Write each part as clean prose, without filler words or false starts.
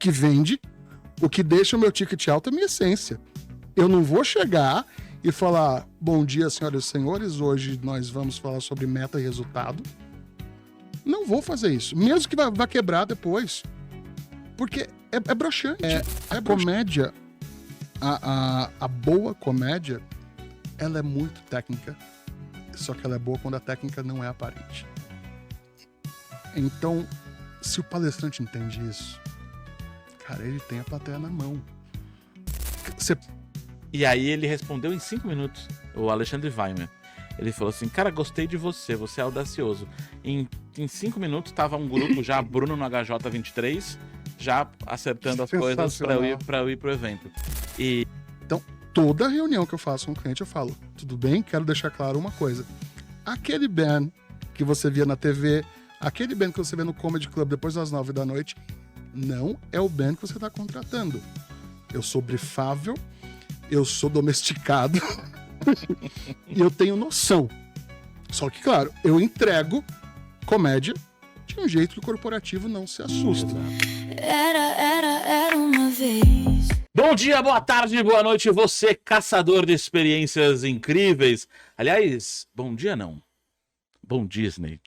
que vende, o que deixa o meu ticket alto é a minha essência. Eu não vou chegar e falar, bom dia, senhoras e senhores, hoje nós vamos falar sobre meta e resultado. Não vou fazer isso, mesmo que vá quebrar depois. Porque é broxante. A comédia, a boa comédia, ela é muito técnica, só que ela é boa quando a técnica não é aparente. Então, se o palestrante entende isso, cara, ele tem a plateia na mão. E aí ele respondeu em 5 minutos, o Alexandre Weimer. Ele falou assim, cara, gostei de você é audacioso. Em 5 minutos tava um grupo já, Bruno no HJ23, já acertando as coisas pra eu ir pro evento. Então, toda reunião que eu faço com um cliente, eu falo, tudo bem? Quero deixar claro uma coisa. Aquele band que você via na TV, aquele band que você vê no Comedy Club depois das 9 da noite, não é o band que você está contratando. Eu sou brifável, eu sou domesticado e eu tenho noção. Só que, claro, eu entrego comédia de um jeito que o corporativo não se assusta. Era uma vez. Bom dia, boa tarde, boa noite, você caçador de experiências incríveis. Aliás, bom dia não, bom Disney.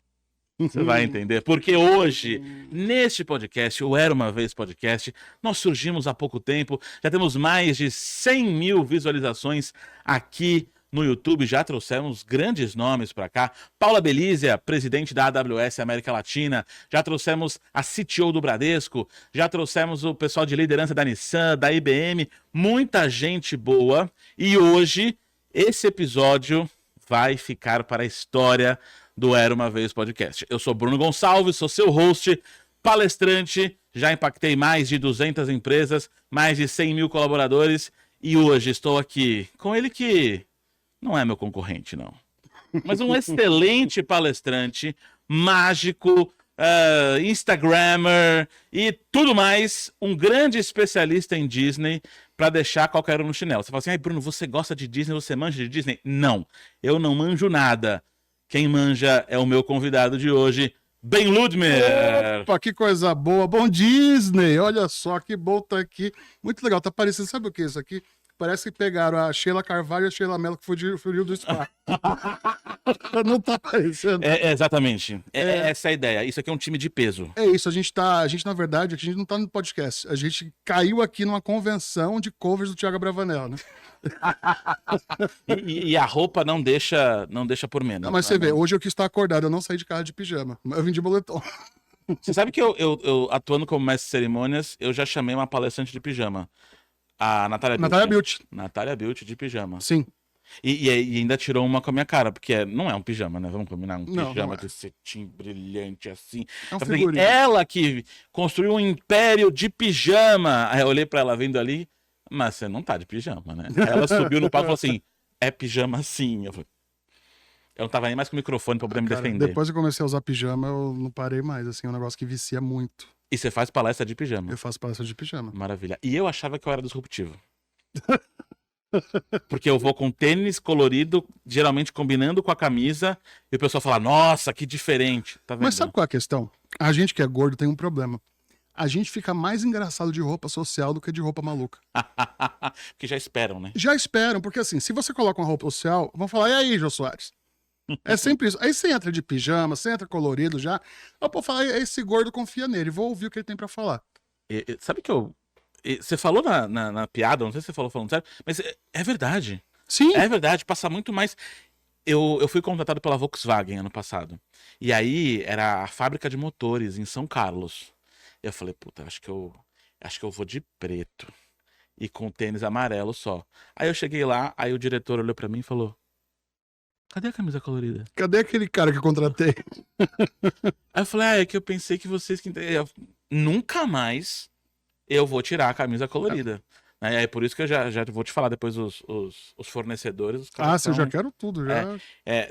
Você vai entender, porque hoje, neste podcast, o Era Uma Vez Podcast, nós surgimos há pouco tempo, já temos mais de 100 mil visualizações aqui no YouTube, já trouxemos grandes nomes para cá, Paula Belízia, presidente da AWS América Latina, já trouxemos a CTO do Bradesco, já trouxemos o pessoal de liderança da Nissan, da IBM, muita gente boa, e hoje esse episódio vai ficar para a história do Era Uma Vez Podcast. Eu sou Bruno Gonçalves, sou seu host, palestrante, já impactei mais de 200 empresas, mais de 100 mil colaboradores, e hoje estou aqui com ele que não é meu concorrente, não, mas um excelente palestrante, mágico, Instagrammer e tudo mais, um grande especialista em Disney, para deixar qualquer um no chinelo. Você fala assim, ai Bruno, você gosta de Disney, você manja de Disney? Não, eu não manjo nada. Quem manja é o meu convidado de hoje, Ben Ludmer. Opa, que coisa boa. Bom Disney, olha só que bom tá aqui. Muito legal, tá parecendo, sabe o que é isso aqui? Parece que pegaram a Sheila Carvalho e a Sheila Mello que fugiu do spa. Não tá parecendo. Exatamente. Essa é a ideia. Isso aqui é um time de peso. É isso, a gente na verdade, a gente não tá no podcast. A gente caiu aqui numa convenção de covers do Thiago Abravanel, né? e a roupa não deixa por menos. Não, mas você vê, hoje eu quis estar acordado, eu não saí de casa de pijama, eu vim de moletom. Você sabe que eu atuando como mestre de cerimônias, eu já chamei uma palestrante de pijama. A Natália Beauty. Natália Beauty de pijama. Sim. E ainda tirou uma com a minha cara, porque não é um pijama, né? Vamos combinar, um pijama não de cetim brilhante assim. É um figurino. Ela que construiu um império de pijama. Aí eu olhei pra ela vindo ali, mas você não tá de pijama, né? Ela subiu no palco e falou assim, é pijama sim. Eu não tava nem mais com o microfone pra poder me defender. Depois eu comecei a usar pijama, eu não parei mais, assim, é um negócio que vicia muito. E você faz palestra de pijama? Eu faço palestra de pijama. Maravilha. E eu achava que eu era disruptivo. Porque eu vou com tênis colorido, geralmente combinando com a camisa, e o pessoal fala, nossa, que diferente. Tá vendo? Mas sabe qual é a questão? A gente que é gordo tem um problema. A gente fica mais engraçado de roupa social do que de roupa maluca. Porque já esperam, né? Já esperam, porque assim, se você coloca uma roupa social, vão falar, e aí, Jô Soares? É sempre isso. Aí você entra de pijama, você entra colorido já. Eu vou falar, esse gordo confia nele, vou ouvir o que ele tem pra falar. Sabe que você falou na piada, não sei se você falou falando sério, mas é verdade. Sim. É verdade, passa muito mais. Eu fui contratado pela Volkswagen ano passado. E aí era a fábrica de motores em São Carlos. Eu falei, puta, acho que eu vou de preto. E com tênis amarelo só. Aí eu cheguei lá, aí o diretor olhou pra mim e falou, cadê a camisa colorida? Cadê aquele cara que eu contratei? Aí eu falei, é que eu pensei que vocês... Nunca mais eu vou tirar a camisa colorida. É por isso que eu já vou te falar depois os fornecedores. Eu já quero tudo, já.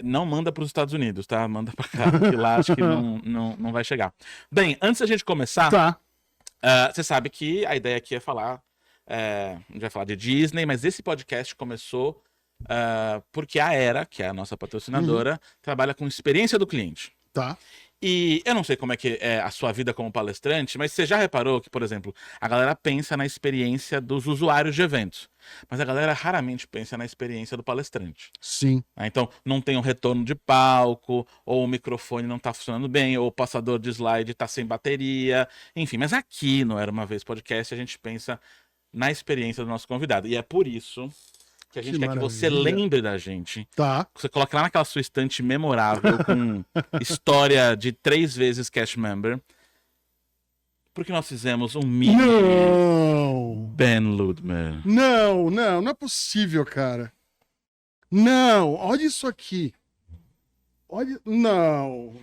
Não manda para os Estados Unidos, tá? Manda para cá, que lá acho que não vai chegar. Bem, antes da gente começar, Tá. Você sabe que a ideia aqui é falar... a gente vai falar de Disney, mas esse podcast começou porque a Era, que é a nossa patrocinadora, trabalha com experiência do cliente. Tá. E eu não sei como é que é a sua vida como palestrante, mas você já reparou que, por exemplo, a galera pensa na experiência dos usuários de eventos, mas a galera raramente pensa na experiência do palestrante. Sim. Né? Então, não tem um retorno de palco, ou o microfone não tá funcionando bem, ou o passador de slide tá sem bateria, enfim. Mas aqui no Era Uma Vez Podcast a gente pensa na experiência do nosso convidado. E é por isso que a gente quer que você maravilha. lembre da gente. Tá. Você coloca lá naquela sua estante memorável com história de 3 vezes Cash Member. Porque nós fizemos um mini Não! Ben Ludmer. Não é possível, cara. Não, olha isso aqui. Olha, não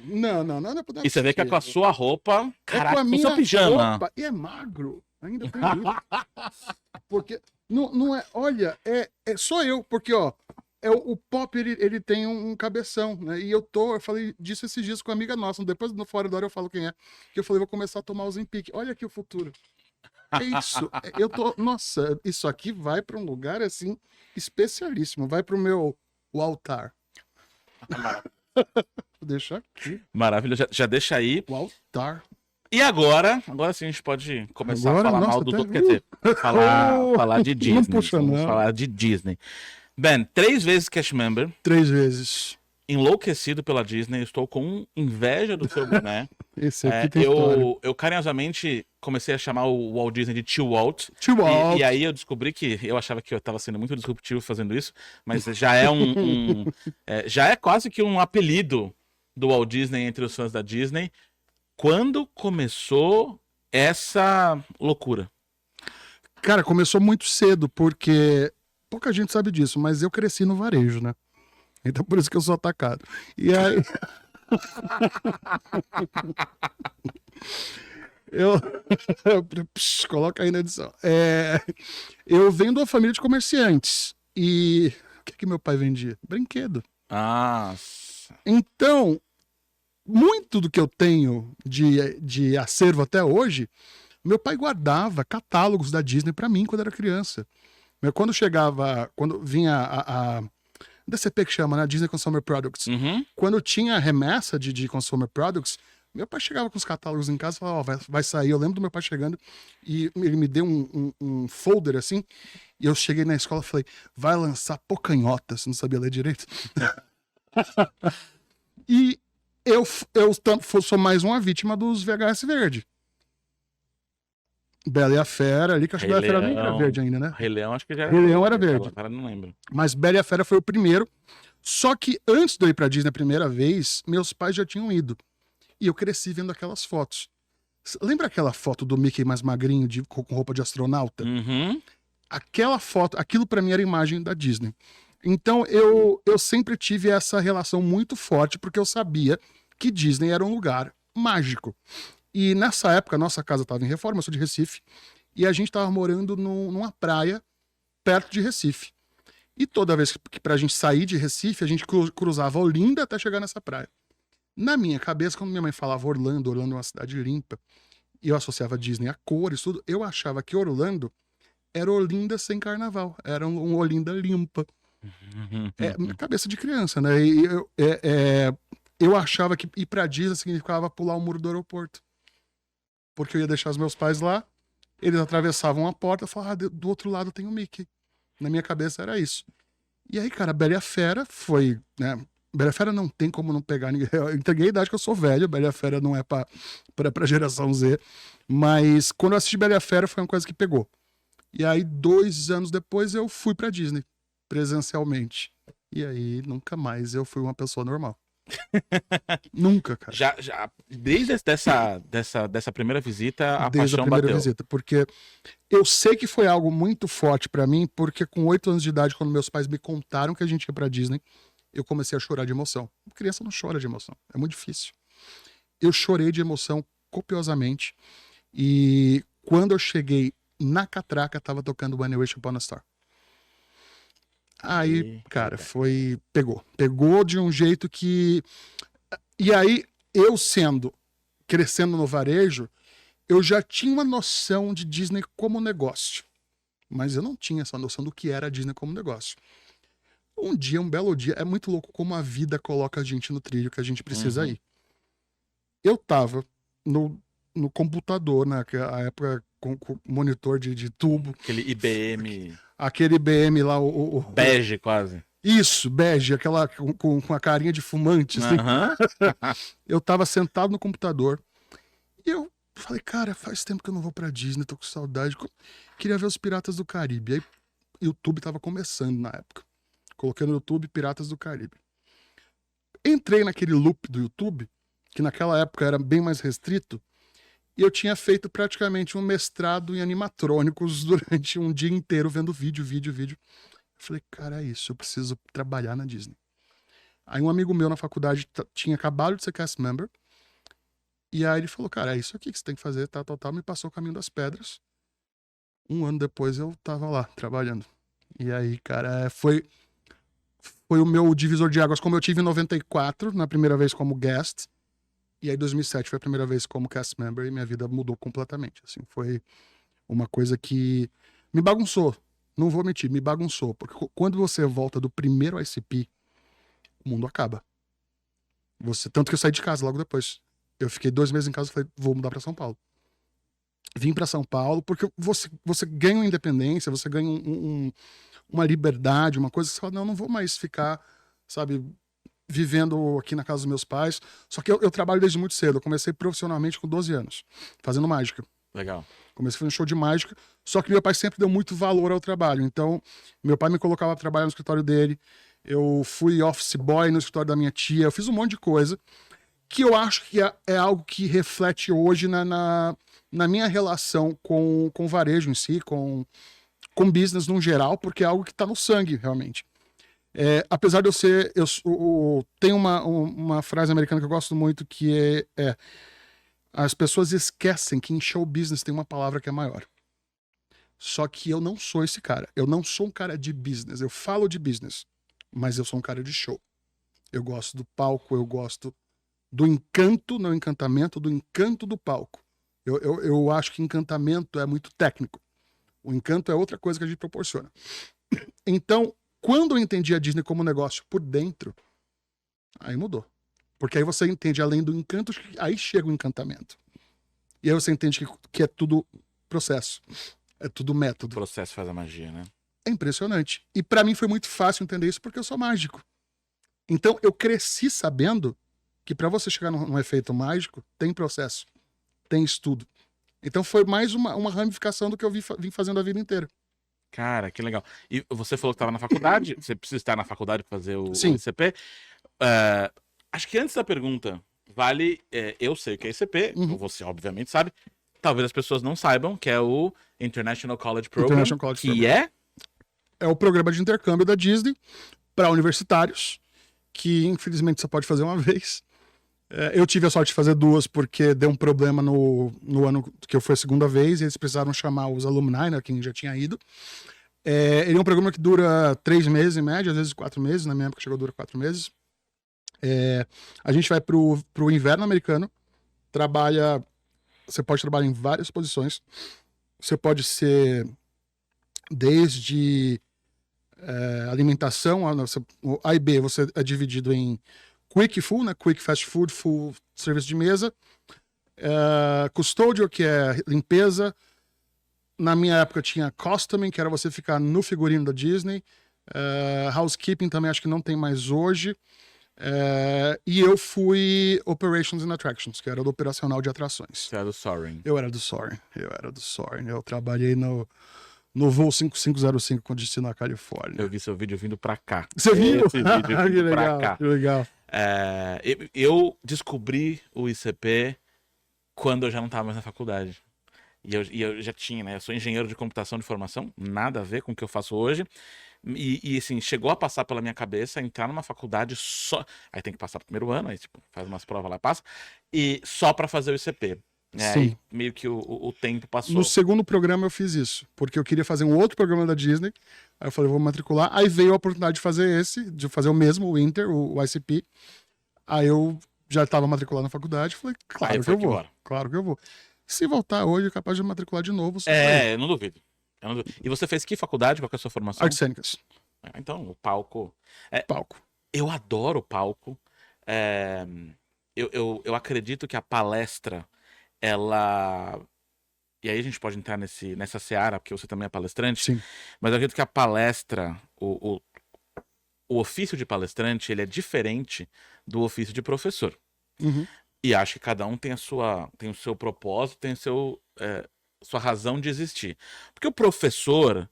é possível. E você vê que é com a sua roupa, É caraca, com a com minha seu pijama. roupa. E é magro, ainda tem isso. Porque, não é, olha, sou eu, porque, ó, o Pop, ele tem um cabeção, né? E eu falei disso esses dias com uma amiga nossa, depois no Fora da Hora eu falo quem é, que eu falei, vou começar a tomar os Zempic. Olha aqui o futuro. É isso. Nossa, isso aqui vai para um lugar, assim, especialíssimo. Vai pro o altar. Vou deixar aqui. Maravilha, já deixa aí. O altar. E agora sim a gente pode começar Agora, a falar nossa, mal do até- todo, quer dizer, falar de Não Disney. puxa, Vamos não. falar de Disney. Ben, 3 vezes Cash Member, 3 vezes. enlouquecido pela Disney, estou com inveja do seu boné. Esse aqui tem história. eu carinhosamente comecei a chamar o Walt Disney de Tio Walt. Tio Walt. E aí eu descobri que eu achava que eu estava sendo muito disruptivo fazendo isso, mas já é já é quase que um apelido do Walt Disney entre os fãs da Disney. Quando começou essa loucura? Cara, começou muito cedo, porque pouca gente sabe disso, mas eu cresci no varejo, né? Então por isso que eu sou atacado. E aí. Coloca aí na edição. Eu venho de uma família de comerciantes. E o que meu pai vendia? Brinquedo. Ah, Então, muito do que eu tenho de acervo até hoje, meu pai guardava catálogos da Disney pra mim quando era criança. Quando vinha a DCP que chama, né? Disney Consumer Products. uhum. Quando tinha a remessa de Consumer Products, meu pai chegava com os catálogos em casa e falava, ó, vai sair. Eu lembro do meu pai chegando e ele me deu um folder assim, e eu cheguei na escola e falei, vai lançar Pocanhotas, não sabia ler direito. E eu sou mais uma vítima dos VHS verde. Bela e a Fera ali, que eu acho que Bela e a Fera nem era verde ainda, né? Rei Leão acho que já era. Rei Leão era verde. Cara, não lembro. Mas Bela e a Fera foi o primeiro. Só que antes de eu ir pra Disney a primeira vez, meus pais já tinham ido. E eu cresci vendo aquelas fotos. Lembra aquela foto do Mickey mais magrinho, com roupa de astronauta? Uhum. Aquela foto, aquilo pra mim era a imagem da Disney. Então eu sempre tive essa relação muito forte, porque eu sabia que Disney era um lugar mágico. E nessa época, a nossa casa estava em reforma, eu sou de Recife, e a gente estava morando numa praia perto de Recife. E toda vez que pra gente sair de Recife, a gente cruzava Olinda até chegar nessa praia. Na minha cabeça, quando minha mãe falava Orlando é uma cidade limpa, e eu associava Disney a cores, tudo, eu achava que Orlando era Olinda sem carnaval, era um Olinda limpa. Minha cabeça de criança, né? E eu achava que ir pra Disney significava pular o muro do aeroporto. Porque eu ia deixar os meus pais lá, eles atravessavam a porta e falavam, do outro lado tem o Mickey. Na minha cabeça era isso. E aí, cara, Bela e a Fera foi, né? Bela e a Fera não tem como não pegar ninguém. Eu entreguei a idade que eu sou velho, Bela e a Fera não é pra geração Z. Mas quando eu assisti Bela e a Fera foi uma coisa que pegou. E aí, 2 anos depois, eu fui pra Disney, presencialmente. E aí, nunca mais eu fui uma pessoa normal. Nunca, cara. Desde dessa primeira visita, a Desde paixão a primeira bateu. visita, porque eu sei que foi algo muito forte pra mim, porque com 8 anos de idade, quando meus pais me contaram que a gente ia pra Disney, eu comecei a chorar de emoção. Criança não chora de emoção, é muito difícil. Eu chorei de emoção copiosamente, e quando eu cheguei na catraca, tava tocando When I Wish Upon a Star. Aí, cara, pegou de um jeito que... E aí, crescendo no varejo, eu já tinha uma noção de Disney como negócio. Mas eu não tinha essa noção do que era a Disney como negócio. Um belo dia, é muito louco como a vida coloca a gente no trilho que a gente precisa ir. Eu tava no computador, né? Que a época com monitor de tubo. Aquele IBM Aquele IBM lá, bege quase. Isso, bege, aquela com a carinha de fumante, assim. Aham. Eu tava sentado no computador e eu falei, cara, faz tempo que eu não vou pra Disney, tô com saudade. Queria ver os Piratas do Caribe. Aí o YouTube tava começando na época. Coloquei no YouTube Piratas do Caribe. Entrei naquele loop do YouTube, que naquela época era bem mais restrito, e eu tinha feito praticamente um mestrado em animatrônicos durante um dia inteiro vendo vídeo. Eu falei, cara, é isso, eu preciso trabalhar na Disney. Aí um amigo meu na faculdade tinha acabado de ser cast member, e aí ele falou, cara, é isso aqui que você tem que fazer, tal, me passou o caminho das pedras. Um ano depois eu tava lá, trabalhando. E aí, cara, foi o meu divisor de águas, como eu tive em 94, na primeira vez como guest, e aí 2007 foi a primeira vez como cast member, e minha vida mudou completamente, assim, foi uma coisa que me bagunçou, não vou mentir, me bagunçou, porque quando você volta do primeiro ICP, o mundo acaba. Tanto que eu saí de casa logo depois. Eu fiquei 2 meses em casa e falei, vou mudar pra São Paulo. Vim pra São Paulo porque você ganha uma independência, você ganha uma liberdade, uma coisa que você fala, não vou mais ficar, sabe, vivendo aqui na casa dos meus pais. Só que eu trabalho desde muito cedo. Eu comecei profissionalmente com 12 anos, fazendo mágica. Legal. Comecei a fazer um show de mágica, só que meu pai sempre deu muito valor ao trabalho. Então, meu pai me colocava pra trabalhar no escritório dele, eu fui office boy no escritório da minha tia, eu fiz um monte de coisa que eu acho que é algo que reflete hoje na minha relação com o varejo em si, com business no geral, porque é algo que está no sangue, realmente. Apesar de eu ser... tem uma frase americana que eu gosto muito, que é as pessoas esquecem que em show business tem uma palavra que é maior. Só que eu não sou esse cara. Eu não sou um cara de business. Eu falo de business, mas eu sou um cara de show. Eu gosto do palco, eu gosto do encanto, não encantamento, do encanto do palco. Eu acho que encantamento é muito técnico. O encanto é outra coisa que a gente proporciona. Então, quando eu entendi a Disney como negócio por dentro, aí mudou. Porque aí você entende, além do encanto, aí chega o encantamento. E aí você entende que é tudo processo. É tudo O método. processo faz a magia, né? É impressionante. E pra mim foi muito fácil entender isso porque eu sou mágico. Então, eu cresci sabendo que pra você chegar num efeito mágico, tem processo, tem estudo. Então foi mais uma ramificação do que eu vim fazendo a vida inteira. Cara, que legal. E você falou que estava na faculdade, você precisa estar na faculdade para fazer o Sim. ICP. Acho que antes da pergunta, vale. Eu sei o que é ICP, você obviamente sabe. Talvez as pessoas não saibam, que é o International College Program. International College que Program. É o programa de intercâmbio da Disney para universitários, que infelizmente só pode fazer uma vez. Eu tive a sorte de fazer 2 porque deu um problema no ano que eu fui a segunda vez e eles precisaram chamar os alumni, né, quem já tinha ido. Ele é um programa que dura 3 meses em média, às vezes 4 meses, na minha época chegou a durar 4 meses. A gente vai pro inverno americano, você pode trabalhar em várias posições, você pode ser desde alimentação, A e B, você é dividido em Quick Full, né? Quick Fast Food, Full serviço de mesa. Custódio, que é limpeza. Na minha época tinha Costuming, que era você ficar no figurino da Disney. Housekeeping também acho que não tem mais hoje. E eu fui Operations and Attractions, que era do operacional de atrações. Você é do Soaring. Eu era do Soaring. Eu trabalhei no voo 5505 com destino à Califórnia. Eu vi seu vídeo vindo pra cá. Você viu? Esse vídeo Que vindo pra legal, cá. que legal. Eu descobri o ICP quando eu já não estava mais na faculdade. E eu já tinha, né? Eu sou engenheiro de computação de formação, nada a ver com o que eu faço hoje. E assim, chegou a passar pela minha cabeça entrar numa faculdade só. Aí tem que passar pro primeiro ano, aí tipo, faz umas provas lá, passa. E só para fazer o ICP. Sim. Aí meio que o tempo passou. No segundo programa eu fiz isso, porque eu queria fazer um outro programa da Disney. Aí eu falei, vou matricular. Aí veio a oportunidade de fazer de fazer o mesmo, o Inter, o ICP. Aí eu já estava matriculado na faculdade, falei, claro que eu vou. Claro que eu vou. Se voltar hoje, é capaz de matricular de novo. Eu não duvido. E você fez que faculdade? Qual que é a sua formação? Artes cênicas. Então, o palco. Palco. Eu adoro o palco. eu acredito que a palestra, ela... E aí a gente pode entrar nessa seara, porque você também é palestrante, Sim. mas eu acredito que a palestra, o ofício de palestrante, ele é diferente do ofício de professor. Uhum. E acho que cada um tem tem o seu propósito, tem sua razão de existir. Porque o professor,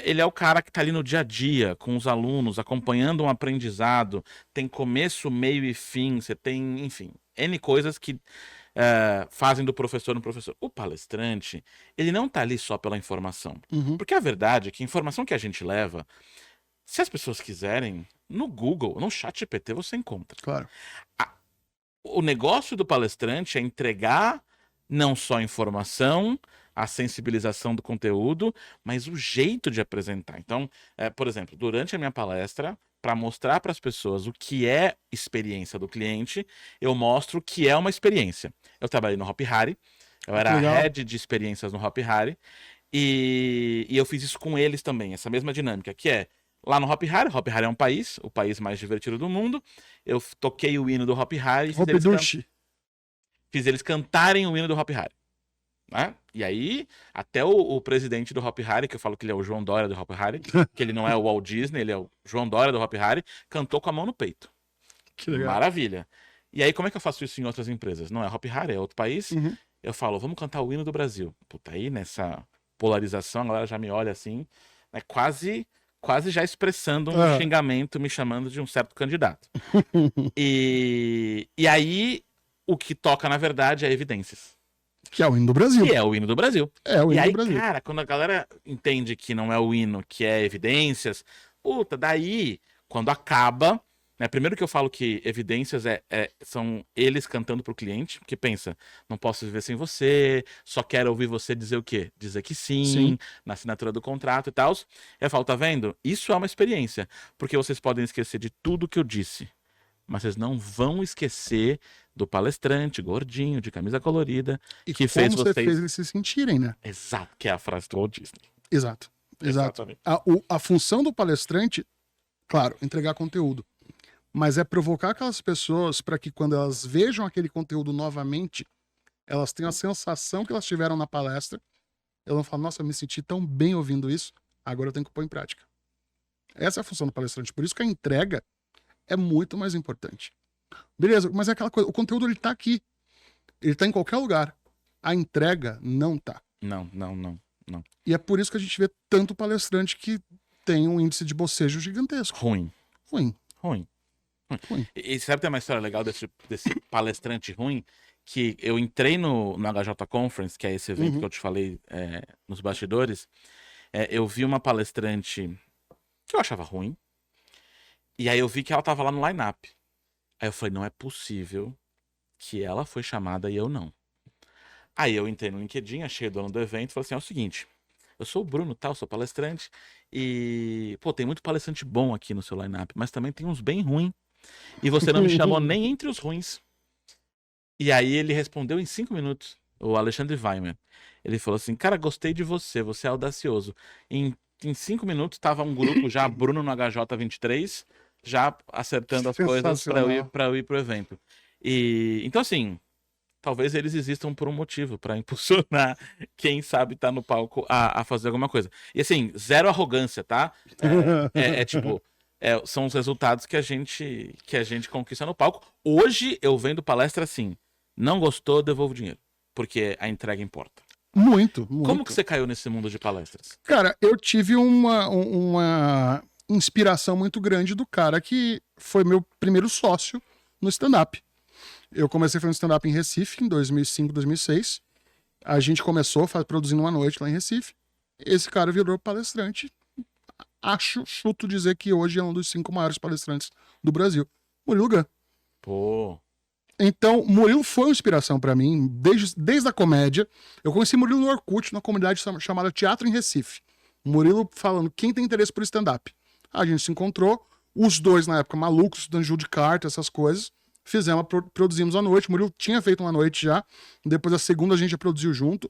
ele é o cara que está ali no dia a dia, com os alunos, acompanhando um aprendizado, tem começo, meio e fim, você tem, enfim, N coisas que fazem do professor um professor. O palestrante, ele não está ali só pela informação. Uhum. Porque a verdade é que a informação que a gente leva, se as pessoas quiserem, no Google, no ChatGPT você encontra. Claro. O negócio do palestrante é entregar não só a informação, a sensibilização do conteúdo, mas o jeito de apresentar. Então, por exemplo, durante a minha palestra, para mostrar para as pessoas o que é experiência do cliente, eu mostro o que é uma experiência. Eu trabalhei no Hop Hari, eu era Legal. head de experiências no Hop Hari, e eu fiz isso com eles também, essa mesma dinâmica, que é lá no Hop Hari é um país, o país mais divertido do mundo. Eu toquei o hino do Hop Hari e fiz eles cantarem o hino do Hop Hari. Né? E aí, até o presidente do Hop Hari, que eu falo que ele é o João Dória do Hop Hari, que ele não é o Walt Disney, ele é o João Dória do Hop Hari, cantou com a mão no peito. Que legal. Maravilha. E aí, como é que eu faço isso em outras empresas? Não é Hop Hari, é outro país. Uhum. Eu falo, vamos cantar o hino do Brasil. Puta, aí nessa polarização, a galera já me olha assim, né, quase já expressando um xingamento, me chamando de um certo candidato. E aí, o que toca, na verdade, é evidências. Que é o hino do Brasil. Que é o hino do Brasil. É o hino E aí, do Brasil. cara, quando a galera entende que não é o hino, que é evidências, puta, daí, quando acaba, né, primeiro que eu falo que evidências são eles cantando pro cliente, porque pensa, não posso viver sem você, só quero ouvir você dizer o quê? Dizer que sim. Na assinatura do contrato e tal. Eu falo, tá vendo? Isso é uma experiência, porque vocês podem esquecer de tudo que eu disse, mas vocês não vão esquecer do palestrante, gordinho, de camisa colorida, E que como fez você vocês... fez eles se sentirem, né? Exato, que é a frase do Walt Disney. Exato. Exatamente. A função do palestrante, claro, entregar conteúdo. Mas é provocar aquelas pessoas para que quando elas vejam aquele conteúdo novamente, elas tenham a sensação que elas tiveram na palestra, elas vão falar, nossa, eu me senti tão bem ouvindo isso, agora eu tenho que pôr em prática. Essa é a função do palestrante. Por isso que a entrega é muito mais importante. Beleza, mas é aquela coisa, o conteúdo ele tá aqui. Ele tá em qualquer lugar. A entrega não tá. Não. E é por isso que a gente vê tanto palestrante que tem um índice de bocejo gigantesco. Ruim. Ruim. E sabe ter uma história legal desse palestrante ruim? Que eu entrei no HJ Conference, que é esse evento que eu te falei nos bastidores. Eu vi uma palestrante que eu achava ruim. E aí eu vi que ela tava lá no line-up. Aí eu falei, não é possível que ela foi chamada e eu não. Aí eu entrei no LinkedIn, achei o dono do evento e falei assim, é o seguinte, eu sou o Bruno, tal, sou palestrante, e, pô, tem muito palestrante bom aqui no seu line-up, mas também tem uns bem ruins, e você não me chamou nem entre os ruins. E aí ele respondeu em 5 minutos, o Alexandre Weimer. Ele falou assim, cara, gostei de você, você é audacioso. Em 5 minutos tava um grupo já, Bruno no HJ23, já acertando as coisas para eu ir pro evento. E então assim, talvez eles existam por um motivo, para impulsionar quem sabe tá no palco a fazer alguma coisa. E assim, zero arrogância, tá? Tipo, são os resultados que a gente conquista no palco. Hoje eu vendo palestra assim, não gostou, devolvo o dinheiro, porque a entrega importa. Muito. Como que você caiu nesse mundo de palestras? Cara, eu tive uma inspiração muito grande do cara que foi meu primeiro sócio no stand-up. Eu comecei fazendo stand-up em Recife, em 2005, 2006. A gente começou produzindo uma noite lá em Recife. Esse cara virou palestrante. Chuto dizer que hoje é um dos 5 maiores palestrantes do Brasil. Murilo Gun. Pô. Então, Murilo foi uma inspiração pra mim, desde a comédia. Eu conheci Murilo no Orkut, numa comunidade chamada Teatro em Recife. Murilo falando, quem tem interesse por stand-up? A gente se encontrou, os dois na época malucos, estudando jogo de carta, essas coisas. Produzimos a noite. Murilo tinha feito uma noite já. Depois a segunda a gente já produziu junto.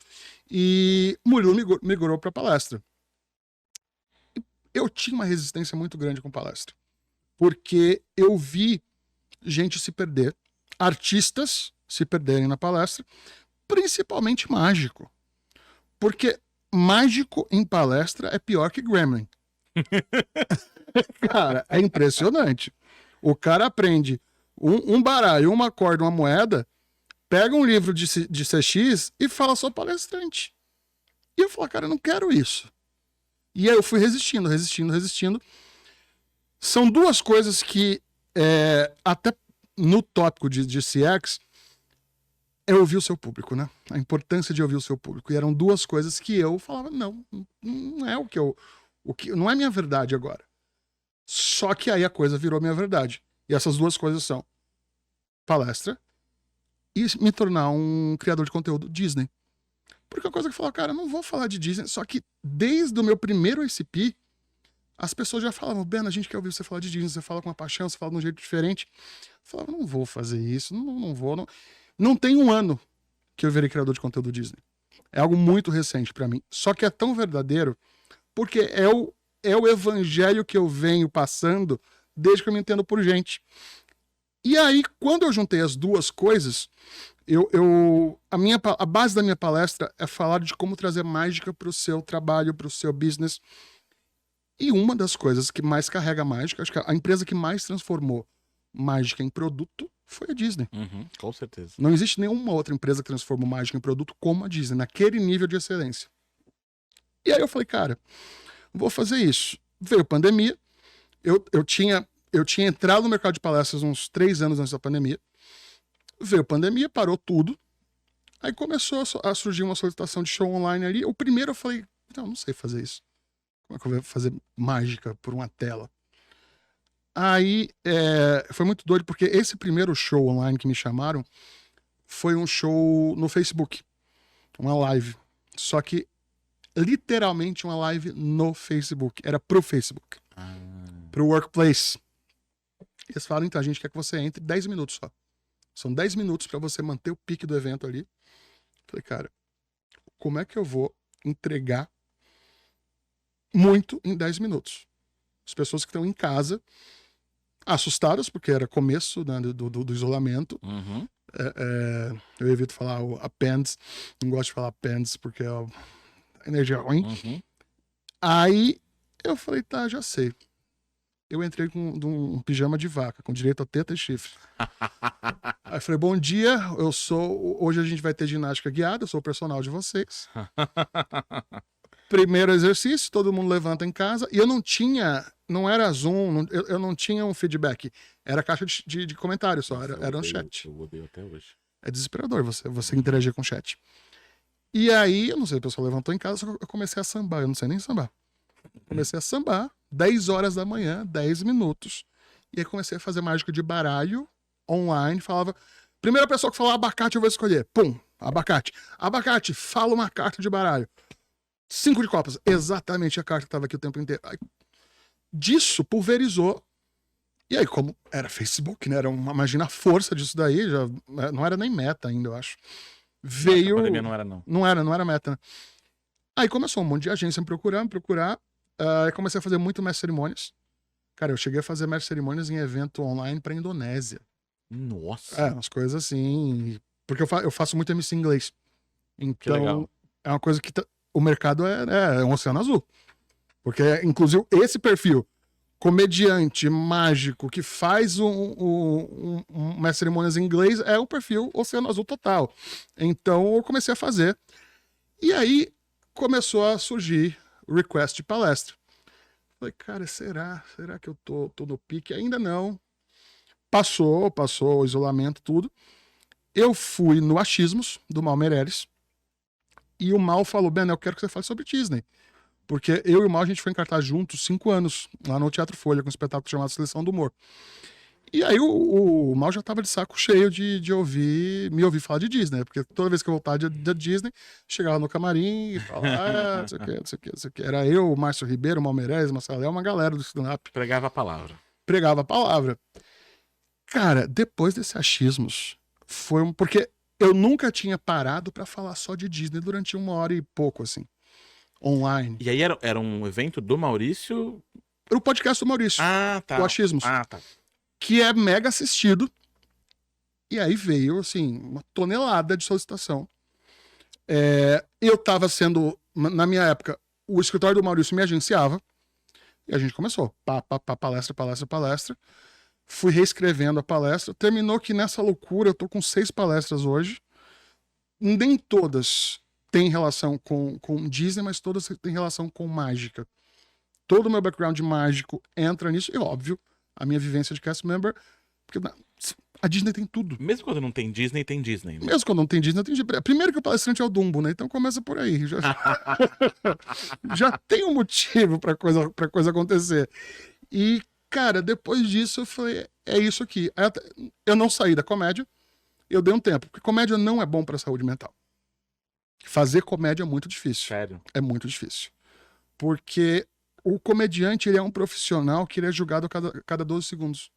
E Murilo migrou pra palestra. Eu tinha uma resistência muito grande com palestra. Porque eu vi gente se perder artistas se perderem na palestra, principalmente mágico. Porque mágico em palestra é pior que Gremlin. Cara, é impressionante. O cara aprende um baralho, uma corda, uma moeda, pega um livro de CX e fala só palestrante. E eu falo, cara, eu não quero isso. E aí eu fui resistindo. São duas coisas que, até no tópico de CX, é ouvir o seu público, né? A importância de ouvir o seu público. E eram duas coisas que eu falava, não é não é minha verdade agora. Só que aí a coisa virou minha verdade. E essas duas coisas são palestra e me tornar um criador de conteúdo Disney. Porque a coisa que eu falo, cara, eu não vou falar de Disney, só que desde o meu primeiro ICP, as pessoas já falavam, Ben, a gente quer ouvir você falar de Disney, você fala com uma paixão, você fala de um jeito diferente. Eu falava, não vou fazer isso, não vou. Não tem um ano que eu virei criador de conteúdo Disney. É algo muito recente pra mim. Só que é tão verdadeiro porque é o evangelho que eu venho passando desde que eu me entendo por gente. E aí, quando eu juntei as duas coisas, a base da minha palestra é falar de como trazer mágica para o seu trabalho, para o seu business. E uma das coisas que mais carrega mágica, acho que a empresa que mais transformou mágica em produto foi a Disney. Com certeza. Não existe nenhuma outra empresa que transformou mágica em produto como a Disney, naquele nível de excelência. E aí eu falei, cara, vou fazer isso. Veio a pandemia, eu tinha entrado no mercado de palestras uns 3 anos antes da pandemia. Veio a pandemia, parou tudo. Aí começou a surgir uma solicitação de show online ali. O primeiro eu falei, não sei fazer isso. Como é que eu vou fazer mágica por uma tela? Aí foi muito doido, porque esse primeiro show online que me chamaram foi um show no Facebook. Uma live. Só que, literalmente, uma live no Facebook. Era pro Facebook. Pro Workplace. Eles falaram, então, a gente quer que você entre 10 minutos só. São 10 minutos para você manter o pique do evento ali. Falei, cara, como é que eu vou entregar muito em 10 minutos? As pessoas que estão em casa, assustadas, porque era começo, né, do isolamento. Eu evito falar o appends, não gosto de falar appends porque é energia ruim. Aí eu falei, tá, já sei. Eu entrei com um pijama de vaca, com direito a teta e chifre. Aí eu falei, bom dia, hoje a gente vai ter ginástica guiada, eu sou o personal de vocês. Primeiro exercício, todo mundo levanta em casa, e eu não era Zoom, eu não tinha um feedback, era caixa de comentários só, era um chat. Eu odeio até hoje. É desesperador você interagir com o chat. E aí, eu não sei, o pessoal levantou em casa, eu comecei a sambar, eu não sei nem sambar. Comecei a sambar, 10 horas da manhã, 10 minutos. E aí comecei a fazer mágica de baralho online. Falava, primeira pessoa que falar abacate eu vou escolher. Pum, abacate. Abacate, fala uma carta de baralho. 5 de copas. Exatamente a carta que estava aqui o tempo inteiro. Aí, disso pulverizou. E aí, como era Facebook, né? Imagina a força disso daí. Já, não era nem meta ainda, eu acho. Veio... A pandemia não era, não. Não era meta, né? Aí começou um monte de agência me procurar. Comecei a fazer muito mestre cerimônias. Cara, eu cheguei a fazer mestre cerimônias em evento online pra Indonésia. Nossa. Umas coisas assim. Porque eu faço muito MC em inglês. Então, legal. é uma coisa que o mercado é um oceano azul. Porque, inclusive, esse perfil, comediante, mágico, que faz um mestre cerimônias em inglês, é um perfil oceano azul total. Então, eu comecei a fazer. E aí, começou a surgir request de palestra. Falei, cara, será que eu tô no pique? Ainda não. Passou o isolamento, tudo. Eu fui no Achismos, do Mal Meireles, e o Mal falou, Ben, eu quero que você fale sobre Disney. Porque eu e o Mal, a gente foi encartar juntos 5 anos, lá no Teatro Folha, com um espetáculo chamado Seleção do Humor. E aí o Mal já tava de saco cheio de me ouvir falar de Disney, porque toda vez que eu voltava da Disney, chegava no camarim e falava, não sei o que. Era eu, o Márcio Ribeiro, o Mal Meireles, Marcelo Leal, uma galera do stand-up. Pregava a palavra. Cara, depois desse Achismos, porque eu nunca tinha parado pra falar só de Disney durante 1 hora e pouco, assim, online. E aí era um evento do Maurício? Era o podcast do Maurício, Ah, tá. o Achismos. Ah, tá. Que é mega assistido. E aí veio, assim, uma tonelada de solicitação. Eu estava sendo, na minha época, o escritório do Maurício me agenciava, e a gente começou, palestra. Fui reescrevendo a palestra, terminou que nessa loucura eu tô com 6 palestras hoje, nem todas têm relação com Disney, mas todas têm relação com mágica. Todo o meu background mágico entra nisso, e óbvio, a minha vivência de cast member, porque a Disney tem tudo. Mesmo quando não tem Disney, tem Disney. Né? Mesmo quando não tem Disney, tem Disney. Primeiro que o palestrante é o Dumbo, né? Então começa por aí. Já tem um motivo pra coisa acontecer. E, cara, depois disso eu falei, é isso aqui. Eu não saí da comédia, eu dei um tempo, porque comédia não é bom pra saúde mental. Fazer comédia é muito difícil. Sério. É muito difícil. Porque o comediante, ele é um profissional que ele é julgado a cada 12 segundos.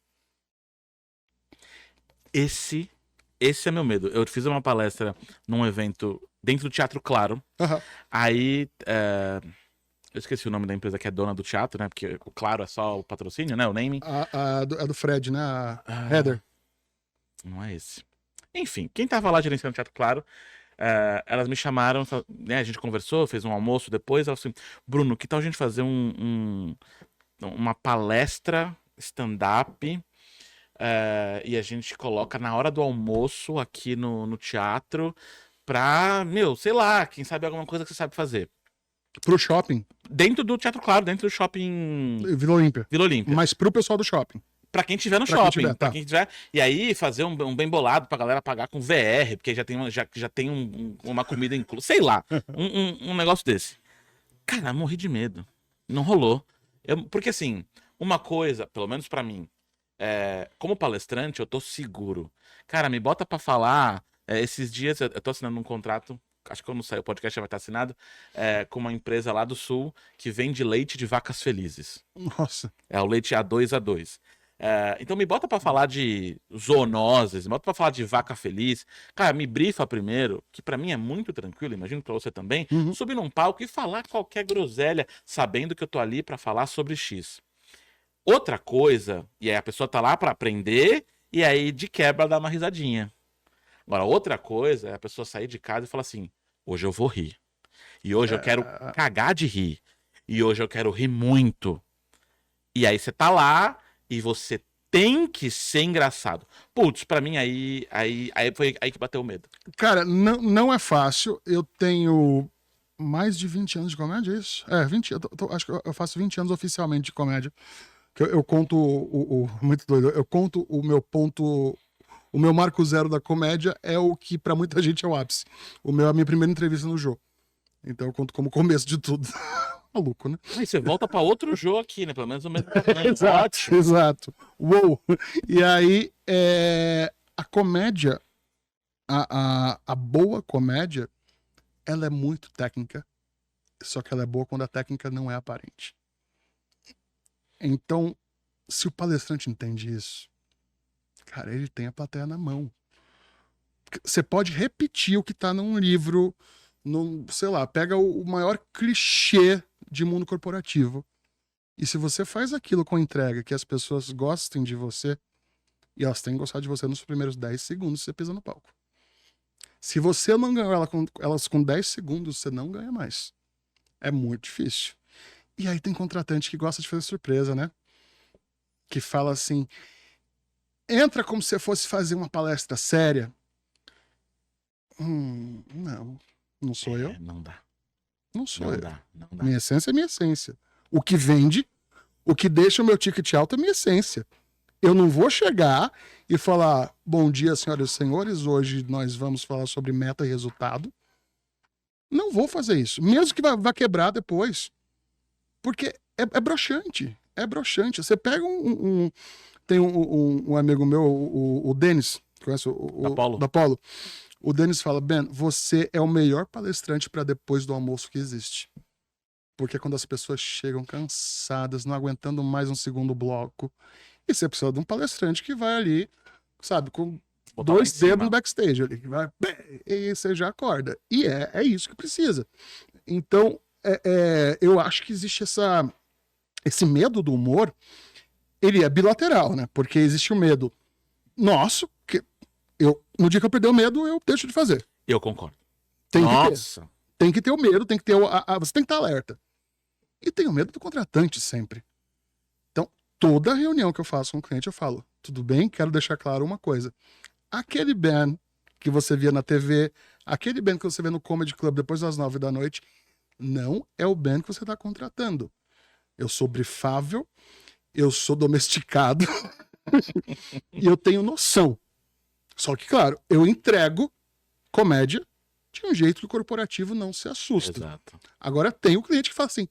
Esse é meu medo. Eu fiz uma palestra num evento dentro do Teatro Claro. Uhum. Aí, eu esqueci o nome da empresa que é dona do teatro, né? Porque o Claro é só o patrocínio, né? O naming. É do Fred, né? A Heather. Não é esse. Enfim, quem tava lá gerenciando o Teatro Claro, elas me chamaram, né? A gente conversou, fez um almoço depois. Elas assim, Bruno, que tal a gente fazer uma palestra stand-up? E a gente coloca na hora do almoço aqui no teatro pra, sei lá, quem sabe alguma coisa que você sabe fazer. Pro shopping. Dentro do Teatro Claro, dentro do shopping Vila Olímpia. Vila Olímpia. Mas pro pessoal do shopping. Pra quem tiver no Pra shopping. quem tiver, Pra quem tiver. E aí fazer um bem bolado pra galera pagar com VR, porque já tem uma comida inclusa. Sei lá. Um negócio desse. Cara, morri de medo. Não rolou. Porque assim, uma coisa, pelo menos pra mim, como palestrante, eu tô seguro. Cara, me bota pra falar. Esses dias eu tô assinando um contrato. Acho que quando sair o podcast já vai estar assinado. Com uma empresa lá do Sul que vende leite de vacas felizes. Nossa. É o leite A2A2. Então me bota pra falar de zoonoses, me bota pra falar de vaca feliz. Cara, me brifa primeiro, que pra mim é muito tranquilo, imagino pra você também, subir num palco e falar qualquer groselha, sabendo que eu tô ali pra falar sobre X. Outra coisa, e aí a pessoa tá lá pra aprender, e aí de quebra dá uma risadinha. Agora, outra coisa é a pessoa sair de casa e falar assim, hoje eu vou rir. E hoje eu quero cagar de rir. E hoje eu quero rir muito. E aí você tá lá e você tem que ser engraçado. Putz, pra mim aí foi aí que bateu o medo. Cara, não é fácil. Eu tenho mais de 20 anos de comédia, é isso? 20. Acho que eu faço 20 anos oficialmente de comédia. Eu conto muito doido. Eu conto o meu ponto. O meu marco zero da comédia é o que pra muita gente é o ápice. A minha primeira entrevista no Jô. Então eu conto como começo de tudo. Maluco, né? Aí você volta pra outro jogo aqui, né? Pelo menos o mesmo. Exato. Uou! E aí, a comédia, a boa comédia, ela é muito técnica, só que ela é boa quando a técnica não é aparente. Então, se o palestrante entende isso, cara, ele tem a plateia na mão. Você pode repetir o que tá num livro, sei lá, pega o maior clichê de mundo corporativo. E se você faz aquilo com entrega, que as pessoas gostem de você, e elas têm que gostar de você nos primeiros 10 segundos que você pisa no palco. Se você não ganhou elas com 10 segundos, você não ganha mais. É muito difícil. E aí tem contratante que gosta de fazer surpresa, né? Que fala assim, entra como se você fosse fazer uma palestra séria. Não sou eu. Não dá. Não sou eu. Não dá. Minha essência é minha essência. O que vende, o que deixa o meu ticket alto é minha essência. Eu não vou chegar e falar, bom dia, senhoras e senhores, hoje nós vamos falar sobre meta e resultado. Não vou fazer isso. Mesmo que vá quebrar depois. Porque é broxante. É broxante. Você pega tem um amigo meu, o Denis, conhece da Polo. O Denis fala, Ben, você é o melhor palestrante para depois do almoço que existe. Porque quando as pessoas chegam cansadas, não aguentando mais um segundo bloco, e você precisa de um palestrante que vai ali, sabe, com botar 2 dedos no backstage ali, que vai, e você já acorda. E é isso que precisa. Então, eu acho que existe esse medo do humor, ele é bilateral, né? Porque existe o medo nosso, que No dia que eu perder o medo, eu deixo de fazer. Eu concordo. Tem que ter. Nossa. Tem que ter o medo, tem que ter você tem que estar alerta. E tem o medo do contratante sempre. Então, toda reunião que eu faço com o cliente, eu falo, tudo bem, quero deixar claro uma coisa. Aquele band que você via na TV, aquele band que você vê no Comedy Club depois das 9 da noite, não é o band que você está contratando. Eu sou brifável, eu sou domesticado e eu tenho noção. Só que, claro, eu entrego comédia de um jeito que o corporativo não se assusta. Exato. Agora tem o cliente que fala assim,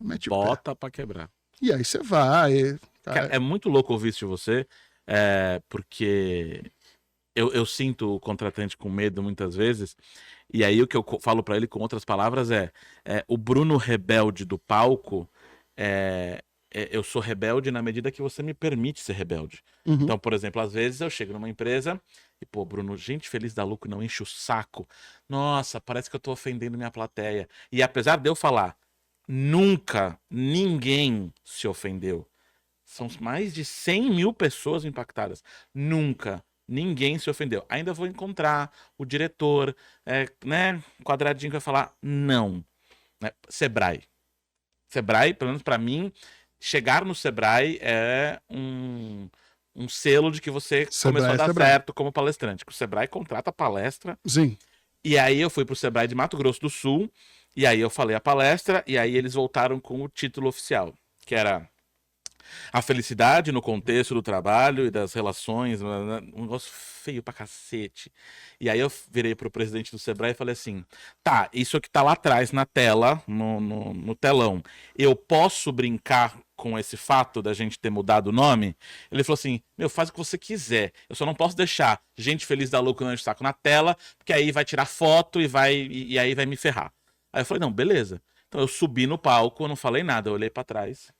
mete o pé. Bota pra quebrar. E aí você vai. Cara, é muito louco ouvir isso de você, porque eu sinto o contratante com medo muitas vezes, e aí o que eu falo pra ele com outras palavras é o Bruno rebelde do palco, eu sou rebelde na medida que você me permite ser rebelde. Uhum. Então, por exemplo, às vezes eu chego numa empresa e, pô, Bruno, gente feliz da lucro, não enche o saco. Nossa, parece que eu tô ofendendo minha plateia. E apesar de eu falar, nunca ninguém se ofendeu. São mais de 100 mil pessoas impactadas. Nunca ninguém se ofendeu. Ainda vou encontrar o diretor, né, quadradinho que vai falar não. Né? Sebrae, pelo menos pra mim, chegar no Sebrae é um selo de que você começou a dar certo como palestrante. O Sebrae contrata palestra. Sim. E aí eu fui pro Sebrae de Mato Grosso do Sul, e aí eu falei a palestra, e aí eles voltaram com o título oficial, que era a felicidade no contexto do trabalho e das relações, um negócio feio pra cacete. E aí eu virei pro presidente do Sebrae e falei assim, tá, isso aqui tá lá atrás na tela, no telão, eu posso brincar com esse fato da gente ter mudado o nome? Ele falou assim, meu, faz o que você quiser, eu só não posso deixar gente feliz da lucro no saco na tela, porque aí vai tirar foto e aí vai me ferrar. Aí eu falei, não, beleza. Então eu subi no palco, eu não falei nada, eu olhei pra trás.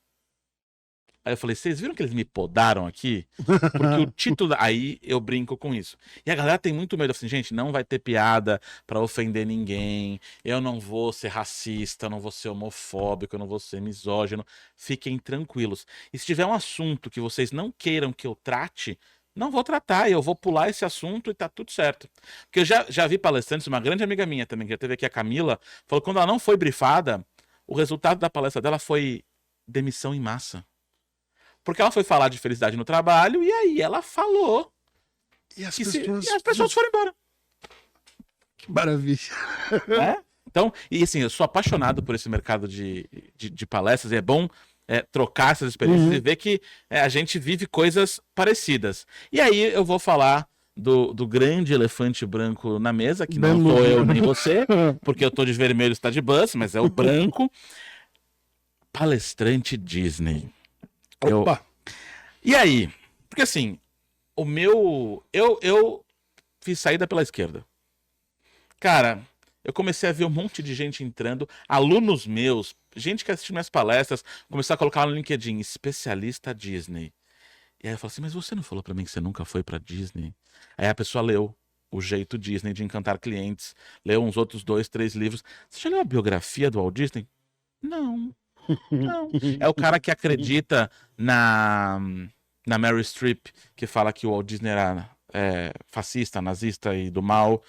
Aí eu falei, vocês viram que eles me podaram aqui? Porque o título... Aí eu brinco com isso. E a galera tem muito medo, assim, gente, não vai ter piada pra ofender ninguém, eu não vou ser racista, eu não vou ser homofóbico, eu não vou ser misógino. Fiquem tranquilos. E se tiver um assunto que vocês não queiram que eu trate, não vou tratar, eu vou pular esse assunto e tá tudo certo. Porque eu já vi palestrantes, uma grande amiga minha também, que já teve aqui, a Camila, falou que quando ela não foi brifada, o resultado da palestra dela foi demissão em massa. Porque ela foi falar de felicidade no trabalho e aí ela falou. E as pessoas foram embora. Que maravilha. Então, e assim, eu sou apaixonado por esse mercado de palestras e é bom trocar essas experiências e ver que a gente vive coisas parecidas. E aí eu vou falar do grande elefante branco na mesa, que não sou eu nem você, porque eu tô de vermelho e está de bus, mas é o branco. Palestrante Disney. Opa! E aí? Porque assim, eu fiz saída pela esquerda. Cara, eu comecei a ver um monte de gente entrando, alunos meus, gente que assistiu minhas palestras, começou a colocar lá no LinkedIn, especialista Disney. E aí eu falei assim, mas você não falou pra mim que você nunca foi pra Disney? Aí a pessoa leu O Jeito Disney de Encantar Clientes, leu uns outros 2, 3 livros. Você já leu a biografia do Walt Disney? Não. Não. É o cara que acredita na Meryl Streep, que fala que o Walt Disney era fascista, nazista e do mal.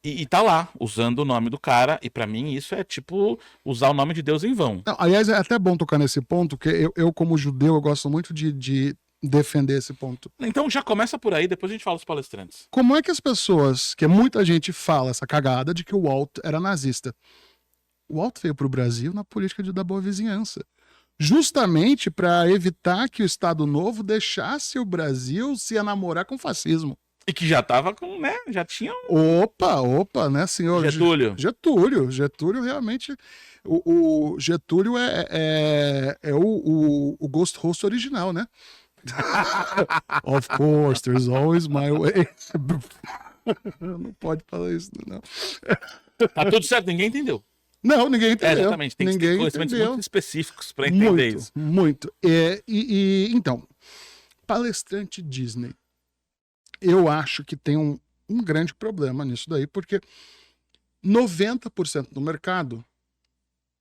E tá lá, usando o nome do cara, e pra mim isso é tipo usar o nome de Deus em vão. Não, aliás, é até bom tocar nesse ponto, porque eu como judeu, eu gosto muito de defender esse ponto. Então já começa por aí, depois a gente fala dos palestrantes. Como é que as pessoas, que muita gente fala essa cagada de que o Walt era nazista? O Walt veio para o Brasil na política da boa vizinhança, justamente para evitar que o Estado Novo deixasse o Brasil se enamorar com o fascismo. E que já tava com, né? Já tinha Opa, né, senhor? Getúlio realmente... O Getúlio é o Ghost Host original, né? Of course, there's always my way. Não pode falar isso, não. Tá tudo certo, ninguém entendeu. Não, ninguém entendeu. Exatamente, tem que ter conhecimentos muito específicos para entender isso. Muito. Então, palestrante Disney. Eu acho que tem um grande problema nisso daí, porque 90% do mercado